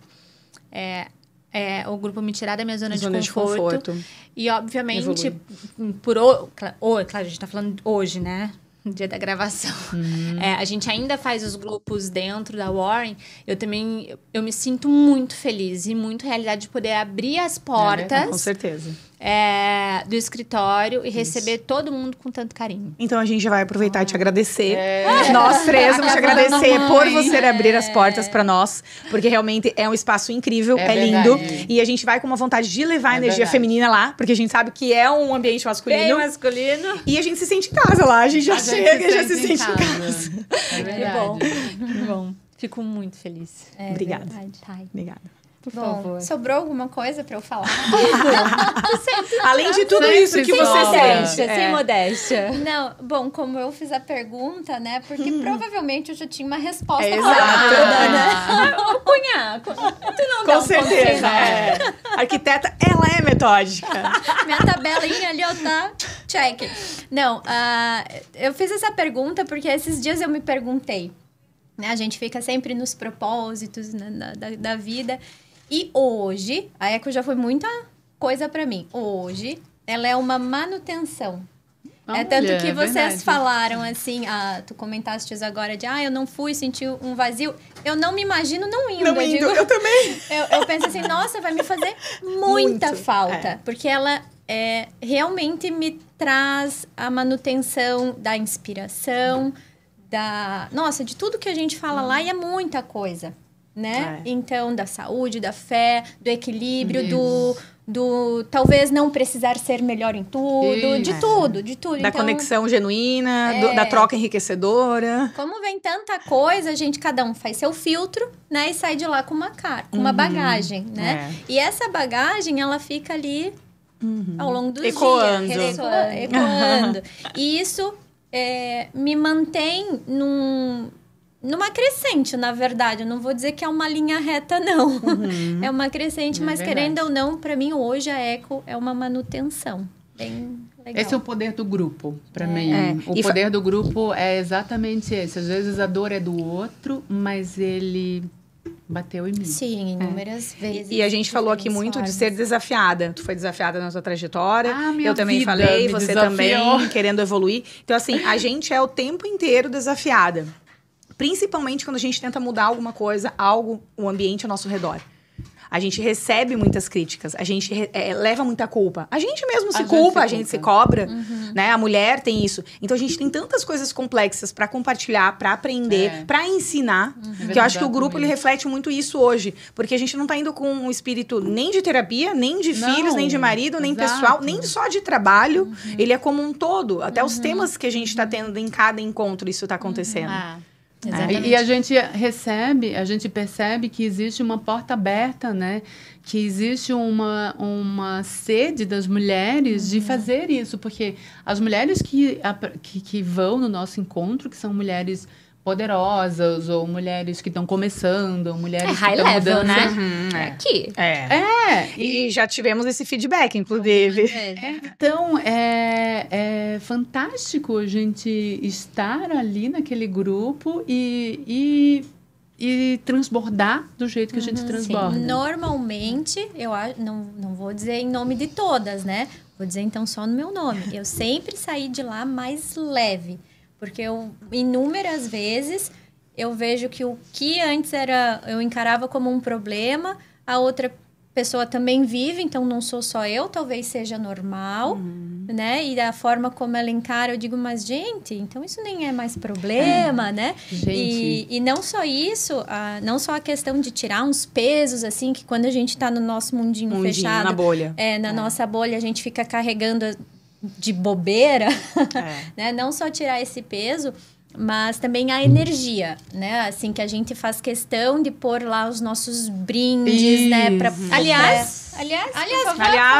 o grupo me tirar da minha zona de conforto. E, obviamente, claro, a gente tá falando hoje, né? No dia da gravação. A gente ainda faz os grupos dentro da Warren. Eu me sinto muito feliz e muito realidade de poder abrir as portas Com certeza. do escritório e receber todo mundo com tanto carinho. Então a gente já vai aproveitar e te agradecer. Nós três vamos te agradecer por você abrir as portas pra nós, porque realmente é um espaço incrível, lindo. E a gente vai com uma vontade de levar a energia feminina lá, porque a gente sabe que é um ambiente masculino. Bem masculino. E a a gente se sente em casa lá, a gente já chega e já se sente em casa. É verdade. Que bom. Fico muito feliz. Obrigada. Ai, Obrigada. por Bom, favor. sobrou alguma coisa pra eu falar? Além de tudo isso que você Modéstia, sente. sem modéstia. Não, bom, como eu fiz a pergunta, né? Porque provavelmente eu já tinha uma resposta Exato. toda, né? Ô, Cunha, tu não dá Com um certeza. conselho? Arquiteta, ela é metódica. Minha tabelinha ali, ó, tá check. Não, eu fiz essa pergunta porque esses dias eu me perguntei, né? A gente fica sempre nos propósitos da vida. E hoje, a Eco já foi muita coisa pra mim. Hoje, ela é uma manutenção. Tanto que vocês falaram assim, tu comentaste agora de, eu não fui, senti um vazio. Eu não me imagino não indo. Eu também. Eu penso assim, nossa, vai me fazer muita falta. Porque ela realmente me traz a manutenção da inspiração, de tudo que a gente fala lá, e é muita coisa, né? Então, da saúde, da fé, do equilíbrio, do talvez não precisar ser melhor em tudo, de tudo. Da conexão genuína, da troca enriquecedora. Como vem tanta coisa, cada um faz seu filtro, né? E sai de lá com uma bagagem, né? E essa bagagem, ela fica ali ao longo dos dias. Ecoando. E isso me mantém numa crescente, na verdade. Eu não vou dizer que é uma linha reta, não. É uma crescente, mas querendo ou não, para mim, hoje a Eco é uma manutenção. Bem legal. Esse é o poder do grupo, para mim. O poder do grupo é exatamente esse. Às vezes a dor é do outro, mas ele bateu em mim. Sim, inúmeras vezes. E a gente falou aqui muito de ser desafiada. Tu foi desafiada na tua trajetória. Minha eu também vida falei, me você desafiou. também, querendo evoluir. Então, assim, a gente é o tempo inteiro desafiada. Principalmente quando a gente tenta mudar alguma coisa, o ambiente ao nosso redor. A gente recebe muitas críticas, a gente leva muita culpa. A gente mesmo se culpa, a gente se cobra, né? A mulher tem isso. Então, a gente tem tantas coisas complexas para compartilhar, para aprender, para ensinar, que eu acho que o grupo ele reflete muito isso hoje. Porque a gente não tá indo com um espírito nem de terapia, nem de filhos, nem de marido, nem pessoal, nem só de trabalho. Ele é como um todo. Até os temas que a gente tá tendo em cada encontro, isso tá acontecendo. Exatamente. E a gente percebe que existe uma porta aberta, né? Que existe uma sede das mulheres de fazer isso, porque as mulheres que vão no nosso encontro, que são mulheres poderosas, ou mulheres que estão começando, ou mulheres que high estão level, mudando. né? Aqui. E já tivemos esse feedback, inclusive. Então, é fantástico a gente estar ali naquele grupo e transbordar do jeito que a gente transborda. Normalmente, não vou dizer em nome de todas, né? Vou dizer então só no meu nome. Eu sempre saí de lá mais leve. Porque inúmeras vezes, eu vejo que o que antes eu encarava como um problema, a outra pessoa também vive, então não sou só eu, talvez seja normal, né? E da forma como ela encara, eu digo, mas gente, então isso nem é mais problema, né? Gente. E não só isso, não só a questão de tirar uns pesos, assim, que quando a gente tá no nosso mundinho fechado... na bolha. Na nossa bolha, a gente fica carregando de bobeira, né? Não só tirar esse peso, mas também a energia, né? Assim, que a gente faz questão de pôr lá os nossos brindes, né? Aliás,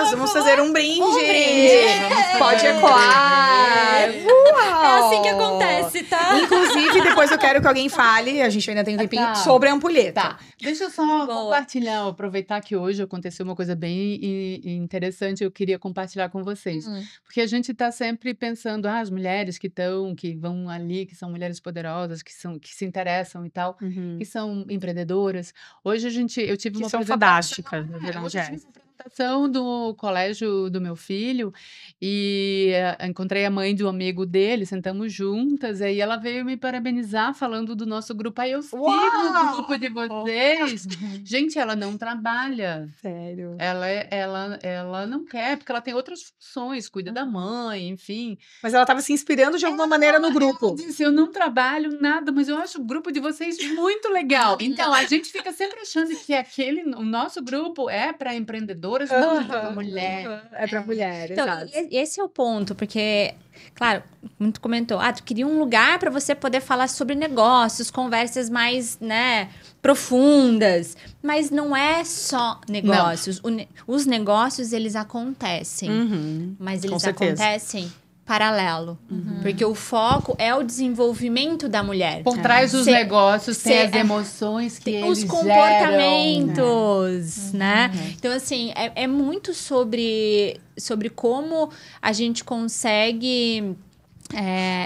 vamos fazer um brinde. brinde. Pode ecoar. É assim que acontece, tá? Inclusive, depois eu quero que alguém fale, a gente ainda tem um tempinho, sobre a ampulheta. Tá, deixa eu só compartilhar, aproveitar que hoje aconteceu uma coisa bem interessante, eu queria compartilhar com vocês. Porque a gente está sempre pensando, as mulheres que vão ali, que são mulheres poderosas, que se interessam e tal, que são empreendedoras. Hoje eu tive uma apresentação fantástica, do colégio do meu filho e encontrei a mãe de um amigo dele, sentamos juntas, aí ela veio me parabenizar falando do nosso grupo. Aí eu sigo o grupo de vocês. Gente, ela não trabalha. Sério. Ela não quer, porque ela tem outras funções, cuida da mãe, enfim. Mas ela estava se inspirando de alguma maneira no grupo. Ela disse, eu não trabalho nada, mas eu acho o grupo de vocês muito legal. Então, a gente fica sempre achando que o nosso grupo é para empreendedoras, não é para mulher. É para mulher, então, exato. Esse é o ponto, porque, claro, muito comentou, tu queria um lugar para você poder falar sobre negócios, conversas mais, né, profundas, mas não é só negócios. Os negócios, eles acontecem, mas eles acontecem paralelo, porque o foco é o desenvolvimento da mulher. Por trás dos negócios tem as emoções que eles os comportamentos, né? Então, assim, é muito sobre como a gente consegue...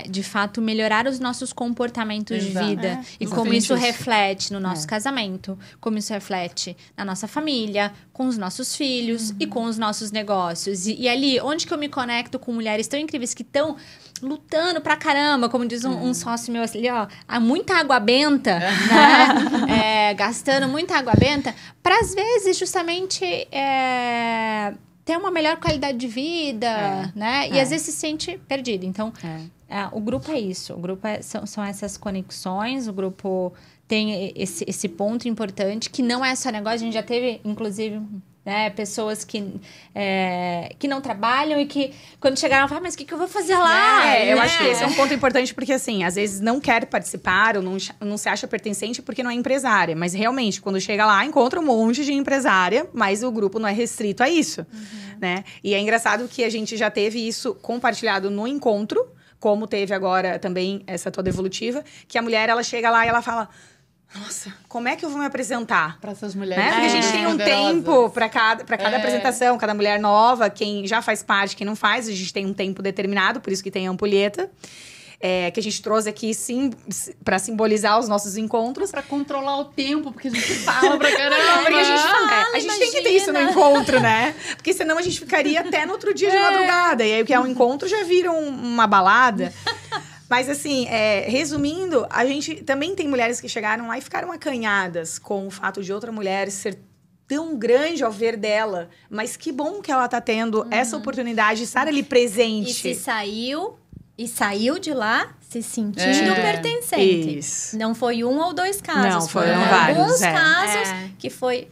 de fato, melhorar os nossos comportamentos de vida. E como isso reflete no nosso casamento, como isso reflete na nossa família, com os nossos filhos e com os nossos negócios. E ali, onde que eu me conecto com mulheres tão incríveis que estão lutando pra caramba, como diz um sócio meu ali, há muita água benta, né? Gastando muita água benta, para às vezes, justamente... ter uma melhor qualidade de vida, né? E às vezes se sente perdido. Então, o grupo é isso. O grupo são essas conexões. O grupo tem esse ponto importante, que não é só negócio. A gente já teve, inclusive, né, pessoas que não trabalham e que, quando chegaram, falam, mas o que eu vou fazer lá? Eu acho que esse é um ponto importante, porque, assim, às vezes não quer participar ou não se acha pertencente porque não é empresária. Mas, realmente, quando chega lá, encontra um monte de empresária, mas o grupo não é restrito a isso, né? E é engraçado que a gente já teve isso compartilhado no encontro, como teve agora também essa toda evolutiva, que a mulher, ela chega lá e ela fala... Nossa, como é que eu vou me apresentar? Para essas mulheres. Porque a gente tem um tempo para cada apresentação, cada mulher nova, quem já faz parte, quem não faz, a gente tem um tempo determinado, por isso que tem a ampulheta. Que a gente trouxe aqui para simbolizar os nossos encontros. Para controlar o tempo, porque a gente fala pra caramba. Porque a gente tem que ter isso no encontro, né? Porque senão a gente ficaria até no outro dia de madrugada. E aí o que é um encontro já vira uma balada. Mas, assim, resumindo, a gente também tem mulheres que chegaram lá e ficaram acanhadas com o fato de outra mulher ser tão grande ao ver dela. Mas que bom que ela tá tendo essa oportunidade de estar ali presente. E saiu de lá se sentindo pertencente. Isso. Não foi um ou dois casos. Não, foram vários. Alguns casos que foi...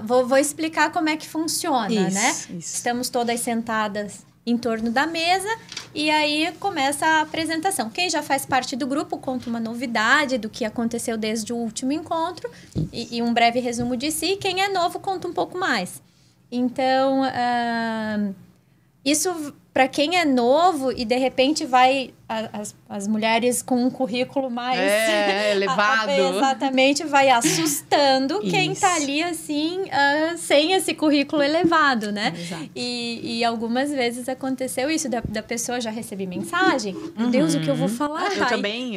vou explicar como é que funciona, né? Isso. Estamos todas sentadas em torno da mesa e aí começa a apresentação. Quem já faz parte do grupo conta uma novidade do que aconteceu desde o último encontro e um breve resumo de si. Quem é novo conta um pouco mais. Então, isso para quem é novo e de repente vai as mulheres com um currículo mais elevado. Exatamente, vai assustando quem tá ali assim sem esse currículo elevado, né? Exato. E algumas vezes aconteceu isso da pessoa já receber mensagem, meu Deus, o que eu vou falar? Eu também.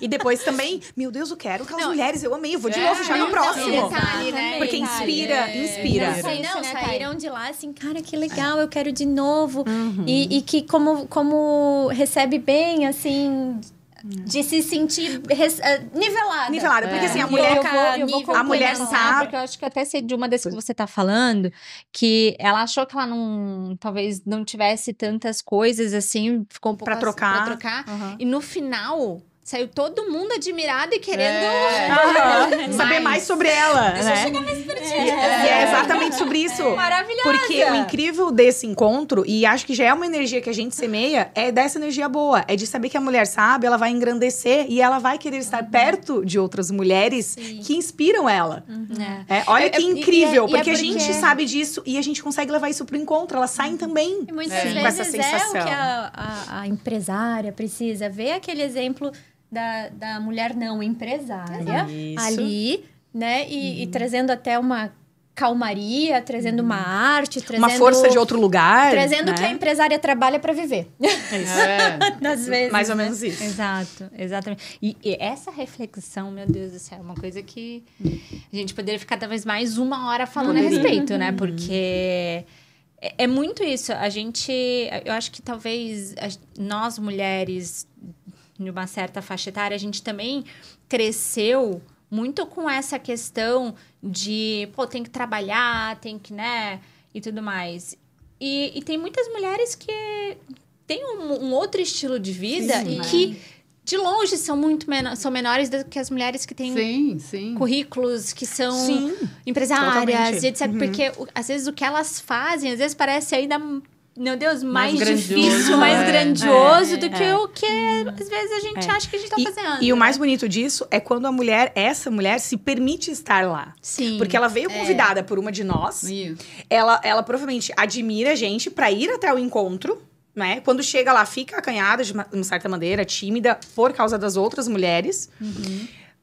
E depois também, meu Deus, eu quero aquelas mulheres, eu amei, eu vou de novo já no próximo. Detalhe, né? Porque inspira. Saíram de lá assim, cara, que legal, eu quero de novo. E que como recebe bem, assim, de se sentir nivelada. Nivelada, porque assim, a mulher sabe... Porque eu acho que até sei de uma das que você tá falando, que ela achou que ela talvez não tivesse tantas coisas, assim, ficou um pouco... Pra trocar. E no final... Saiu todo mundo admirado e querendo saber mais sobre ela, né? E é exatamente sobre isso. Maravilhosa. Porque o incrível desse encontro, e acho que já é uma energia que a gente semeia, é dessa energia boa. É de saber que a mulher sabe, ela vai engrandecer e ela vai querer estar perto de outras mulheres que inspiram ela. Olha que incrível, porque a gente sabe disso e a gente consegue levar isso pro encontro. Elas saem também e muitas vezes com essa sensação. É o que a empresária precisa ver, aquele exemplo da mulher não empresária ali, né? E trazendo até uma calmaria, trazendo uma arte, trazendo... Uma força de outro lugar. Trazendo né? que a empresária trabalha para viver. Às vezes. Mais ou menos isso. Exato, exatamente. E essa reflexão, meu Deus do céu, é uma coisa que a gente poderia ficar talvez mais uma hora falando a respeito, né? Porque... É muito isso. Eu acho que talvez nós mulheres... de uma certa faixa etária, a gente também cresceu muito com essa questão de, tem que trabalhar, tem que, né, e tudo mais. E tem muitas mulheres que têm um outro estilo de vida e que, de longe, são menores do que as mulheres que têm currículos, que são empresárias, e etc. Porque, às vezes, o que elas fazem, às vezes, parece ainda... Meu Deus, mais difícil, mais grandioso do que o que às vezes a gente acha que a gente tá fazendo. E o mais bonito disso é quando essa mulher se permite estar lá. Sim. Porque ela veio convidada por uma de nós. Isso. Ela provavelmente admira a gente pra ir até o encontro, né? Quando chega lá, fica acanhada de uma certa maneira, tímida, por causa das outras mulheres.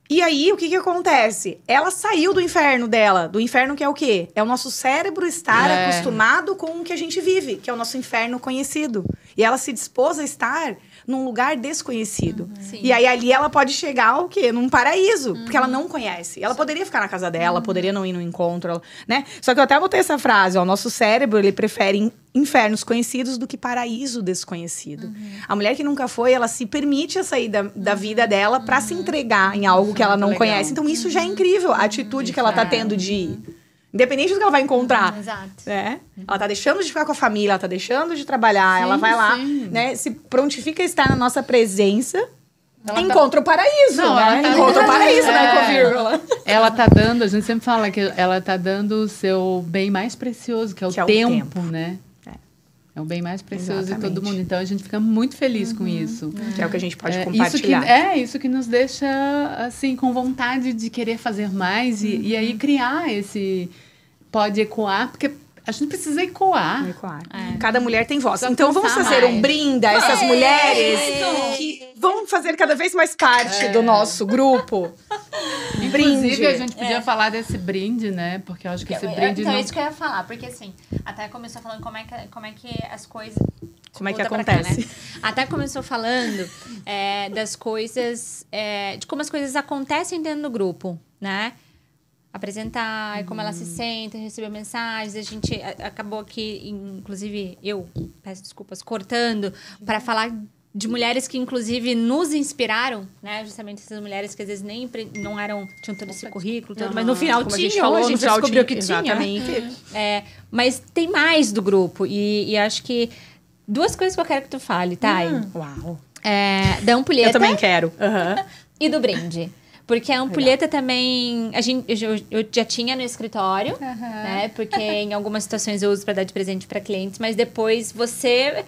E aí, o que acontece? Ela saiu do inferno dela. Do inferno que é o quê? É o nosso cérebro estar acostumado com o que a gente vive, que é o nosso inferno conhecido. E ela se dispôs a estar num lugar desconhecido. E aí, ali, ela pode chegar ao quê? Num paraíso. Porque ela não conhece. Ela poderia ficar na casa dela, poderia não ir no encontro, né? Só que eu até botei essa frase, ó. O nosso cérebro, ele prefere infernos conhecidos do que paraíso desconhecido. A mulher que nunca foi, ela se permite a sair da vida dela pra se entregar em algo que ela não conhece. Então, isso já é incrível. A atitude que ela tá tendo de ir. Independente do que ela vai encontrar. Exato. Né? Ela tá deixando de ficar com a família, ela tá deixando de trabalhar, ela vai lá, né? Se prontifica a estar na nossa presença. Encontra o paraíso, né? Encontra o paraíso, né? Com vírgula. Ela tá dando, a gente sempre fala que ela tá dando o seu bem mais precioso, que é o tempo, né? É o bem mais precioso de todo mundo. Então, a gente fica muito feliz com isso. Que é o que a gente pode compartilhar. Isso que nos deixa, assim, com vontade de querer fazer mais. E aí, criar esse... Pode ecoar, porque a gente precisa ecoar. Cada mulher tem voz. Então, vamos fazer um brinde a essas mulheres que vão fazer cada vez mais parte do nosso grupo. Inclusive, a gente podia falar desse brinde, né? Porque eu acho que esse brinde... Então, isso que eu ia falar. Porque, assim, até começou falando como é que as coisas... Como é que acontece? Cá, né? Até começou falando das coisas... de como as coisas acontecem dentro do grupo, né? Apresentar, como ela se sente, receber mensagens. A gente acabou aqui, inclusive, eu, peço desculpas, cortando, para falar de mulheres que, inclusive, nos inspiraram, né? Justamente essas mulheres que, às vezes, nem não eram... Tinham todo esse currículo, tudo, mas no final tinham. A gente descobriu que tinha. Exatamente. Mas tem mais do grupo. E acho que... Duas coisas que eu quero que tu fale, Thay. Uau. Da ampulheta. Eu também quero. E do brinde. Porque a ampulheta também, eu já tinha no escritório, né? Porque em algumas situações eu uso para dar de presente para clientes, mas depois você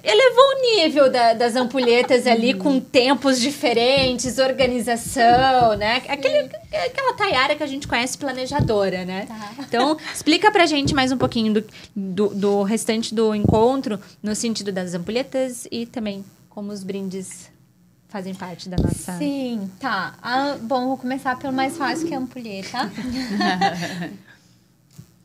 elevou o nível das ampulhetas ali com tempos diferentes, organização, né? Aquela Tayara que a gente conhece planejadora, né? Tá. Então, explica pra gente mais um pouquinho do restante do encontro, no sentido das ampulhetas e também como os brindes fazem parte da nossa... Sim, tá. Bom, vou começar pelo mais fácil, que é a ampulheta.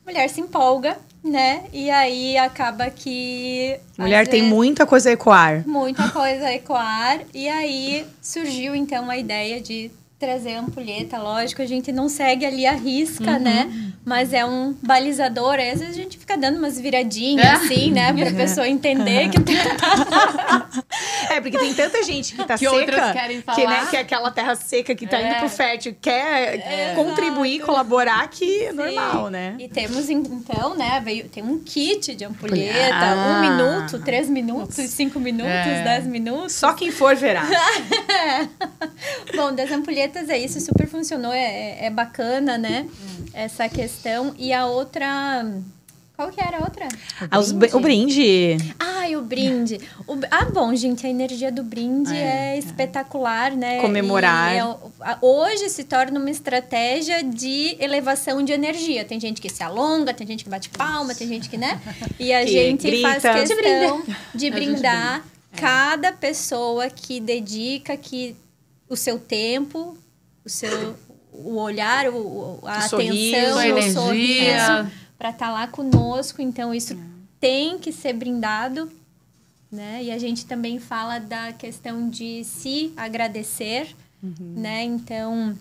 Mulher se empolga, né? E aí acaba que... Mulher às tem vezes, muita coisa a ecoar. muita coisa a ecoar. E aí surgiu, então, a ideia de trazer a ampulheta. Lógico, a gente não segue ali a risca, né? Mas é um balizador. Aí, às vezes, a gente fica dando umas viradinhas, assim, né? Pra pessoa entender que... Porque tem tanta gente que tá Que seca, outras querem que, né, falar. que é aquela terra seca que tá indo pro fértil, quer Exato. contribuir, colaborar, que é normal, né? E temos, então, né? Tem um kit de ampulheta. Ah. 1 minuto, 3 minutos, 5 minutos, 10 minutos. Só quem for verá. Bom, das ampulhetas é isso, super funcionou, é bacana, né? Essa questão. E a outra... Qual que era a outra? O brinde. Ai, o brinde. Bom, gente, a energia do brinde é espetacular, né? Comemorar. E hoje se torna uma estratégia de elevação de energia. Tem gente que se alonga, tem gente que bate palma, tem gente que, né? E a Que gente grita. faz questão de gente brindar cada pessoa que dedica o seu tempo, o olhar, a sorriso, atenção, a o energia. sorriso para estar lá conosco. Então, isso tem que ser brindado, né? E a gente também fala da questão de se agradecer, né? Então,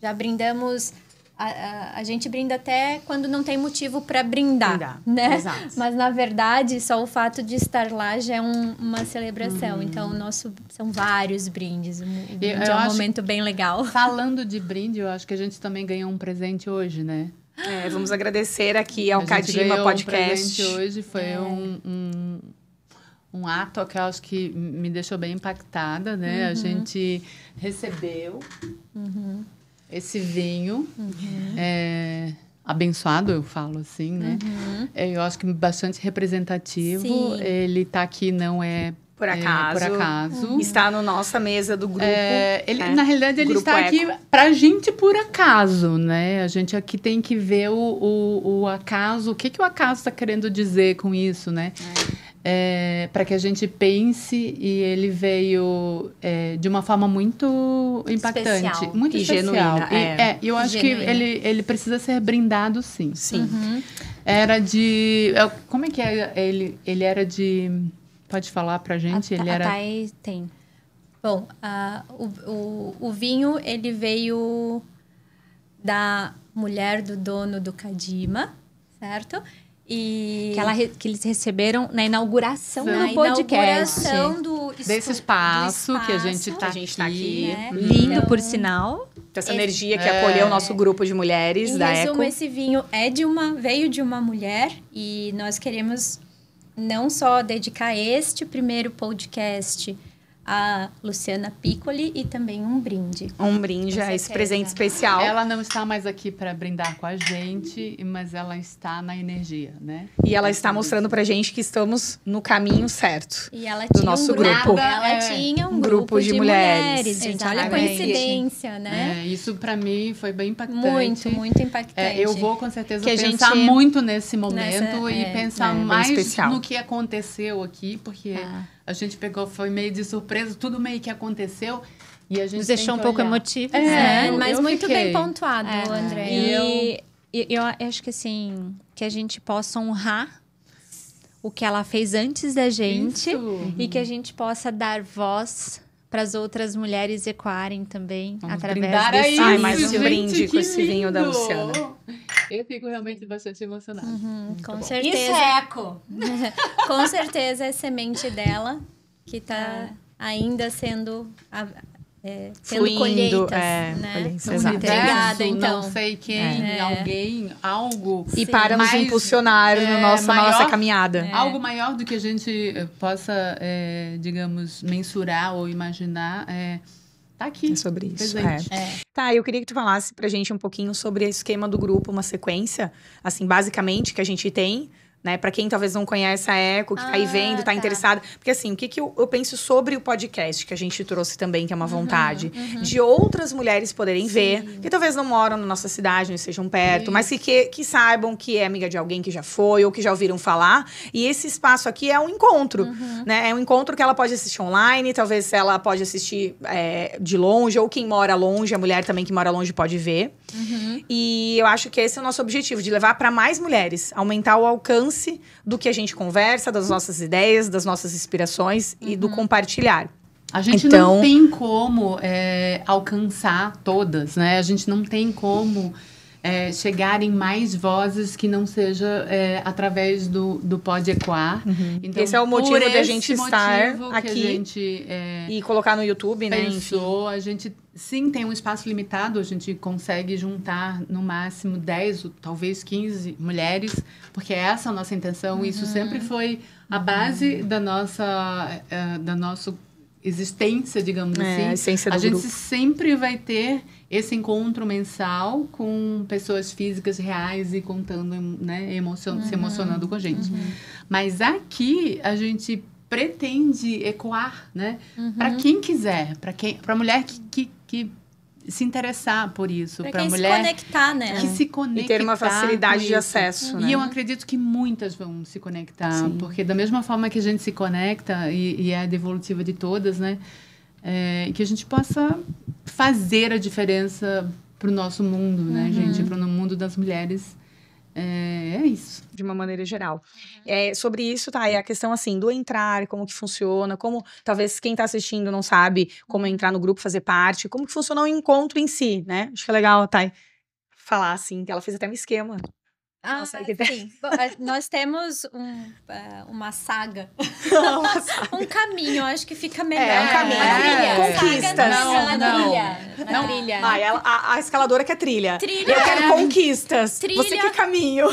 já brindamos... A gente brinda até quando não tem motivo para brindar, né? Exato. Mas, na verdade, só o fato de estar lá já é uma celebração. Então, são vários brindes. O brinde é um momento bem legal. Falando de brinde, eu acho que a gente também ganhou um presente hoje, né? Vamos agradecer aqui ao A gente Cadima ganhou Podcast. Um presente hoje foi um ato que eu acho que me deixou bem impactada, né? A gente recebeu esse vinho abençoado, eu falo assim, né? Eu acho que bastante representativo. Sim. Ele tá aqui, não é Por acaso. Está na nossa mesa do grupo. Na realidade, ele Grupo está aqui pra gente por acaso, né? A gente aqui tem que ver o acaso. O que o acaso está querendo dizer com isso, né? Para que a gente pense, e ele veio de uma forma muito impactante. Especial. Muito E especial. genuína, E eu acho Genuína. que ele precisa ser brindado, sim. Sim. Era de... Como é que é? Ele era de... Pode falar pra gente? Ele era... A Thay tem. Bom, o vinho, ele veio da mulher do dono do Cadima, certo? E Que eles receberam na inauguração na do podcast. inauguração desse espaço que a gente A gente tá aqui. né? Lindo, Então, por sinal. Essa energia que acolheu o nosso grupo de mulheres Em da resumo, Eco. esse vinho veio de uma mulher, e nós queremos não só dedicar este primeiro podcast a Luciana Piccoli e também um brinde. Um brinde a esse certeza. presente especial. Ela não está mais aqui para brindar com a gente, mas ela está na energia, né? E ela está mostrando pra gente que estamos no caminho certo. E ela Do tinha nosso um grupo. grupo. Ela tinha um Grupo grupo de de mulheres. Gente, olha a Exatamente. coincidência, né? Isso para mim foi bem impactante. Muito, muito impactante. Eu vou com certeza Que a pensar gente- muito nesse momento e pensar bem mais especial. no que aconteceu aqui, porque a gente foi meio de surpresa, tudo meio que aconteceu e a gente Nos deixou tem um que pouco olhar. emotivos, É, né? Mas eu muito fiquei. bem pontuado, André. E eu acho que assim, que a gente possa honrar o que ela fez antes da gente Isso. e que a gente possa dar voz para as outras mulheres ecoarem também Vamos através brindar a desse isso, Ai, mais um gente, brinde com que esse vinho da lindo! Luciana. Eu fico realmente bastante emocionada. Com Isso certeza. é eco. Com certeza é semente dela que está ainda sendo tendo Fluindo, colheitas, né? Colheitas, Exato. Obrigada, Universo, então. Não sei quem, alguém, algo. E para nos mais, impulsionar na nossa maior, caminhada. Algo maior do que a gente possa, digamos, mensurar ou imaginar. tá aqui. É sobre isso. Presente. Tá, eu queria que tu falasse pra gente um pouquinho sobre o esquema do grupo, uma sequência, assim, basicamente, que a gente tem, né? Pra quem talvez não conhece a Eco, que tá aí vendo, tá interessado. Porque assim, o que que eu penso sobre o podcast que a gente trouxe também, que é uma vontade de outras mulheres poderem ver, que talvez não moram na nossa cidade, não estejam perto, mas que saibam que é amiga de alguém que já foi ou que já ouviram falar. E esse espaço aqui é um encontro, né? É um encontro que ela pode assistir online, talvez ela pode assistir de longe, ou quem mora longe, a mulher também que mora longe pode ver. E eu acho que esse é o nosso objetivo, de levar para mais mulheres, aumentar o alcance do que a gente conversa, das nossas ideias, das nossas inspirações e do compartilhar. A gente não tem como alcançar todas, né? A gente não tem como chegar em mais vozes que não seja através do Pode Ecoar. Então, esse é o motivo da gente estar aqui a gente, e colocar no YouTube, né? Pensou, a gente sim tem um espaço limitado, a gente consegue juntar no máximo 10 ou talvez 15 mulheres, porque essa é a nossa intenção, isso sempre foi a base da nossa existência, digamos assim. A essência do grupo. Gente sempre vai ter esse encontro mensal com pessoas físicas reais e contando, né, se emocionando com a gente. Mas aqui a gente pretende ecoar, né, para quem quiser, para mulher que se interessar por isso, para mulher se conectar, né? Que se conectar e ter uma facilidade de acesso, né? E eu acredito que muitas vão se conectar, porque da mesma forma que a gente se conecta e é a devolutiva de todas, né, que a gente possa fazer a diferença para o nosso mundo, né, gente, para o mundo das mulheres. É isso. De uma maneira geral. Sobre isso, tá? É a questão, assim, do entrar, como que funciona, como, talvez, quem tá assistindo não sabe como entrar no grupo, fazer parte, como que funciona o encontro em si, né? Acho que é legal, Thay, falar, assim, que ela fez até um esquema. Nossa, sim. Bom, nós temos uma saga. Um caminho, acho que fica melhor. Um caminho. Conquistas. Na trilha. A escaladora quer trilha. Trilha. Eu quero conquistas. Trilha. Você quer caminho.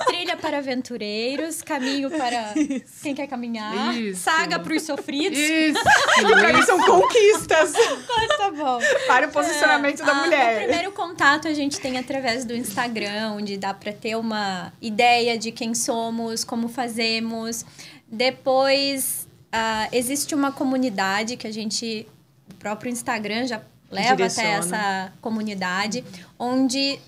Trilha para aventureiros, caminho para quem quer caminhar. Isso. Saga para os sofridos. Isso. Pra mim são conquistas. Tá bom. Para o posicionamento da mulher. O primeiro contato a gente tem através do Instagram, onde dá para ter uma ideia de quem somos, como fazemos. Depois, existe uma comunidade que o próprio Instagram já leva até essa comunidade, onde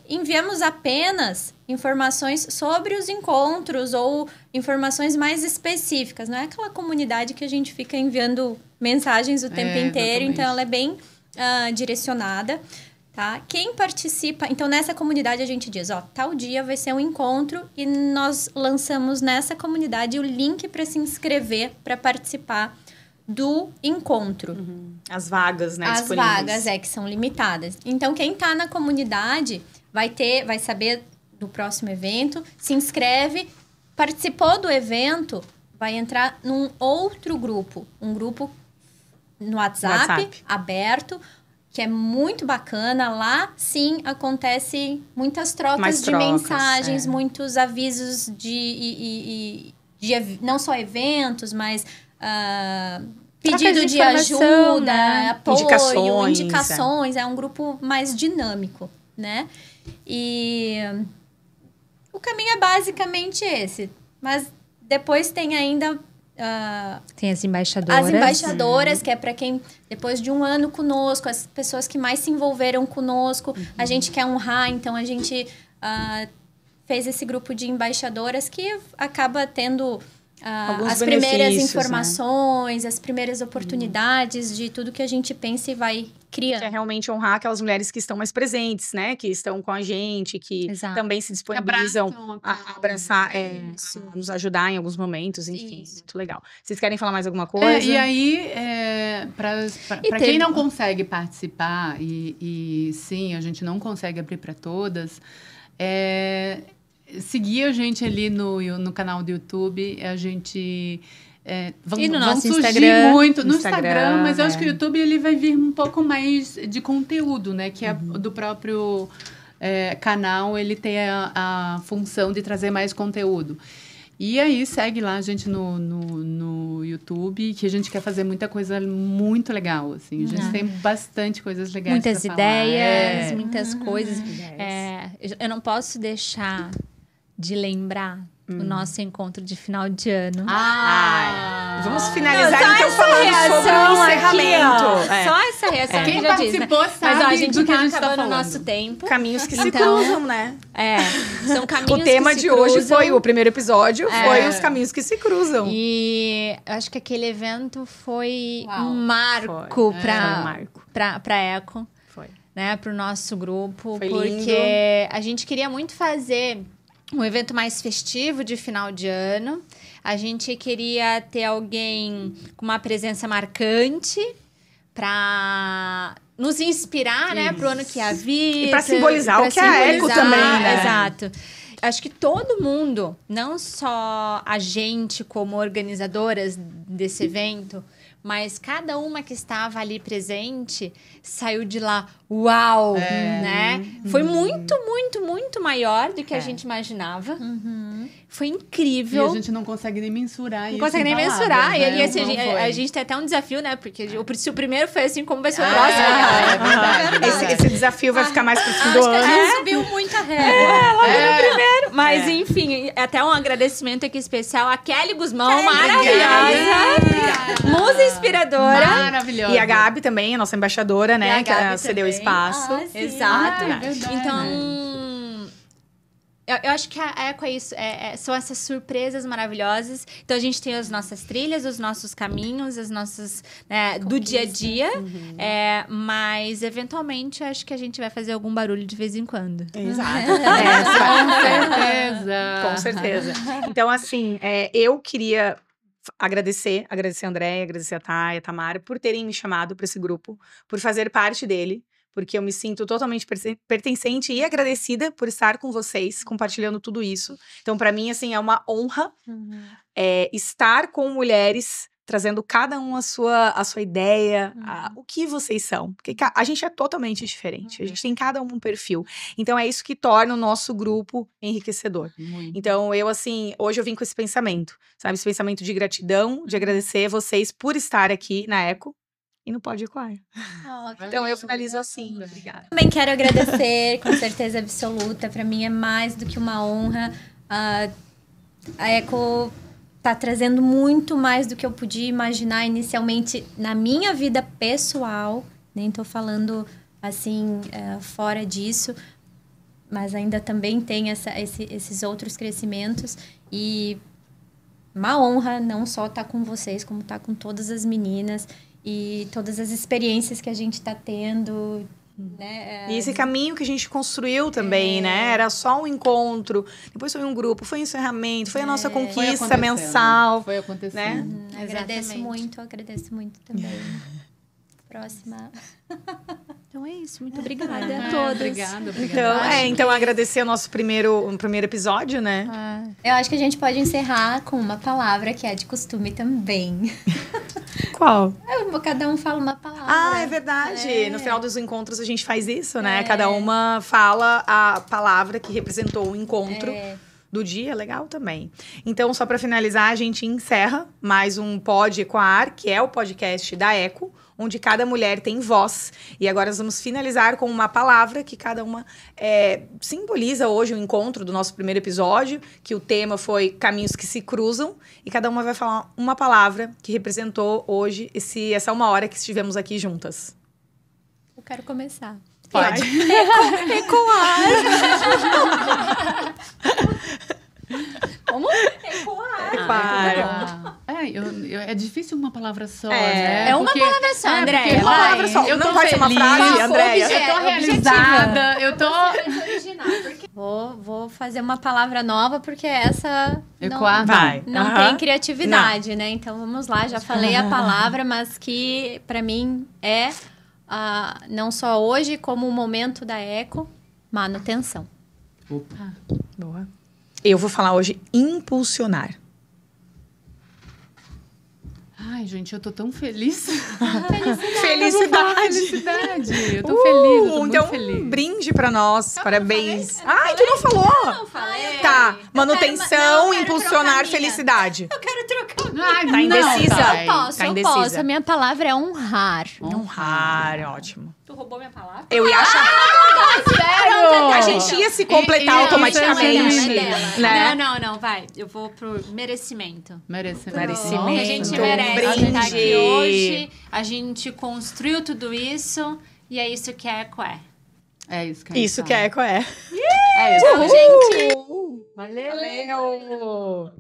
enviamos apenas informações sobre os encontros ou informações mais específicas. Não é aquela comunidade que a gente fica enviando mensagens o tempo inteiro, exatamente. então ela é bem direcionada. Tá? Quem participa... Então, nessa comunidade, a gente diz, tal dia vai ser um encontro e nós lançamos nessa comunidade o link para se inscrever, para participar do encontro. As vagas, né? As vagas, que são limitadas. Então, quem está na comunidade vai saber do próximo evento, se inscreve, participou do evento, vai entrar num outro grupo. Um grupo no WhatsApp. Aberto, que é muito bacana. Lá, sim, acontecem muitas trocas de mensagens, muitos avisos de não só eventos, mas pedido de ajuda, né? Apoio, indicações. É um grupo mais dinâmico, né? E o caminho é basicamente esse. Mas depois tem ainda... tem as embaixadoras. As embaixadoras, que é para quem, depois de um ano conosco, as pessoas que mais se envolveram conosco, a gente quer honrar, então a gente fez esse grupo de embaixadoras que acaba tendo as primeiras informações, né? As primeiras oportunidades de tudo que a gente pensa e vai criando. Que é realmente honrar aquelas mulheres que estão mais presentes, né? Que estão com a gente, que também se disponibilizam a abraçar, a nos ajudar em alguns momentos, enfim. Isso. Muito legal. Vocês querem falar mais alguma coisa? E aí, para quem não consegue participar, e sim, a gente não consegue abrir para todas, seguir a gente ali no canal do YouTube, a gente... e no nosso surgir Instagram. Muito no Instagram, mas eu acho que o YouTube ele vai vir um pouco mais de conteúdo, né? Que é do próprio canal, ele tem a função de trazer mais conteúdo. E aí, segue lá a gente no YouTube, que a gente quer fazer muita coisa muito legal, assim. A gente tem bastante coisas legais Muitas pra ideias, falar. muitas coisas. Eu não posso deixar de lembrar o nosso encontro de final de ano. Vamos finalizar então falando sobre o encerramento. Só essa reação Quem que já diz, né? participou sabe Mas ó, a gente do que a gente tá acabando o falando. nosso tempo. Caminhos que se Então, cruzam, né? São caminhos O tema que se de hoje cruzam. foi, o primeiro episódio foi os caminhos que se cruzam. E eu acho que aquele evento foi Uau. um marco Foi um para marco. pra Eco, Foi. né? Para o nosso grupo. Foi porque lindo. a gente queria muito fazer um evento mais festivo de final de ano. A gente queria ter alguém com uma presença marcante para nos inspirar, né, pro ano que ia vir. E pra simbolizar o que é a Eco também, né? Exato. Acho que todo mundo, não só a gente como organizadoras desse evento, mas cada uma que estava ali presente saiu de lá, uau, né? Foi muito, muito, muito maior do que a gente imaginava. Foi E incrível. a gente não consegue nem mensurar Não isso consegue em nem palavras, mensurar. né? E assim, Como foi. a gente tem até um desafio, né? Porque se o primeiro foi assim, como vai ser o É próximo? verdade. Esse desafio vai ficar mais pro fim do Acho que a ano. gente subiu muito a régua. Mas, enfim, até um agradecimento aqui especial a Kelly Guzmão, maravilhosa. Obrigada. Musa inspiradora. Maravilhosa. E a Gabi também, a nossa embaixadora, E né? a Que ela Gabi cedeu também. espaço. Ah, sim. Exato. Ah, é verdade. Então, eu acho que a Eco é isso. São essas surpresas maravilhosas. Então, a gente tem as nossas trilhas, os nossos caminhos, as nossas... né, do dia a dia. Mas, eventualmente, acho que a gente vai fazer algum barulho de vez em quando. Exato. Com certeza. Com certeza. Então, assim, eu queria agradecer a Andréia, agradecer a Thay, a Tamara, por terem me chamado para esse grupo, por fazer parte dele, porque eu me sinto totalmente pertencente e agradecida por estar com vocês, compartilhando tudo isso. Então, para mim, assim, é uma honra estar com mulheres, trazendo cada um a sua ideia, o que vocês são. Porque a gente é totalmente diferente, a gente tem cada um perfil. Então, é isso que torna o nosso grupo enriquecedor. Muito. Então, eu, assim, hoje eu vim com esse pensamento, sabe? Esse pensamento de gratidão, de agradecer vocês por estar aqui na Eco e no Pode Ecoar. Então, eu finalizo assim. Obrigada. Também quero agradecer, com certeza absoluta. Para mim é mais do que uma honra. A Eco tá trazendo muito mais do que eu podia imaginar inicialmente na minha vida pessoal. Nem tô falando assim fora disso, mas ainda também tem esses outros crescimentos. E uma honra não só estar com vocês, como estar com todas as meninas e todas as experiências que a gente está tendo, né? E esse caminho que a gente construiu também, né? Era só um encontro, depois foi um grupo, foi um encerramento, foi a nossa Foi conquista acontecendo. mensal. Foi acontecendo. Né? Agradeço Exatamente. muito também. Próxima. Então é isso. Muito obrigada a Ah, todas. Obrigada. Então, agradecer o nosso primeiro episódio, né? Eu acho que a gente pode encerrar com uma palavra que é de costume também. Qual? Cada um fala uma palavra. Ah, é verdade. No final dos encontros a gente faz isso, né? Cada uma fala a palavra que representou o encontro do dia. Legal também. Então, só para finalizar, a gente encerra mais um Pode Ecoar, que é o podcast da Eco, onde cada mulher tem voz. E agora nós vamos finalizar com uma palavra que cada uma simboliza hoje o encontro do nosso primeiro episódio, que o tema foi Caminhos que se Cruzam, e cada uma vai falar uma palavra que representou hoje essa uma hora que estivemos aqui juntas. Eu quero começar. Pode. Vamos ecoar. Ecoar. É difícil uma palavra só, É. né? É uma palavra só, Andréia. porque, Uma vai, palavra só. Eu Não tô pode ser uma feliz, frase, Andréia? Eu tô realizada, eu tô... Vou fazer uma palavra nova, porque essa Ecoar, Vai. não Aham. tem criatividade, né? Então, vamos lá. Já falei a palavra, mas que, para mim, é não só hoje, como o momento da Eco, manutenção. Opa. Boa. Eu vou falar hoje impulsionar. Ai, gente, eu tô tão feliz. Felicidade. Felicidade. Eu tô feliz, eu tô Então, muito feliz. um brinde pra nós. Parabéns. Eu não Ai, tu não falou? Não falei. Tá, manutenção, eu quero impulsionar trocar a minha. felicidade. Eu quero trocar. Ai, Tá indecisa? Thay. Tá indecisa. A minha palavra é honrar. Honrar, ótimo. Tu roubou minha palavra? Eu ia achar... Sério? A gente ia se completar E- e- automaticamente. isso é dela. Né? Não, vai. Eu vou pro merecimento. Merecimento. Merecimento. Que a gente Muito merece. A gente tá aqui brinde. hoje, a gente construiu tudo isso e é isso que a Eco é. É isso que Isso que a Eco é. É isso. Gente! Valeu!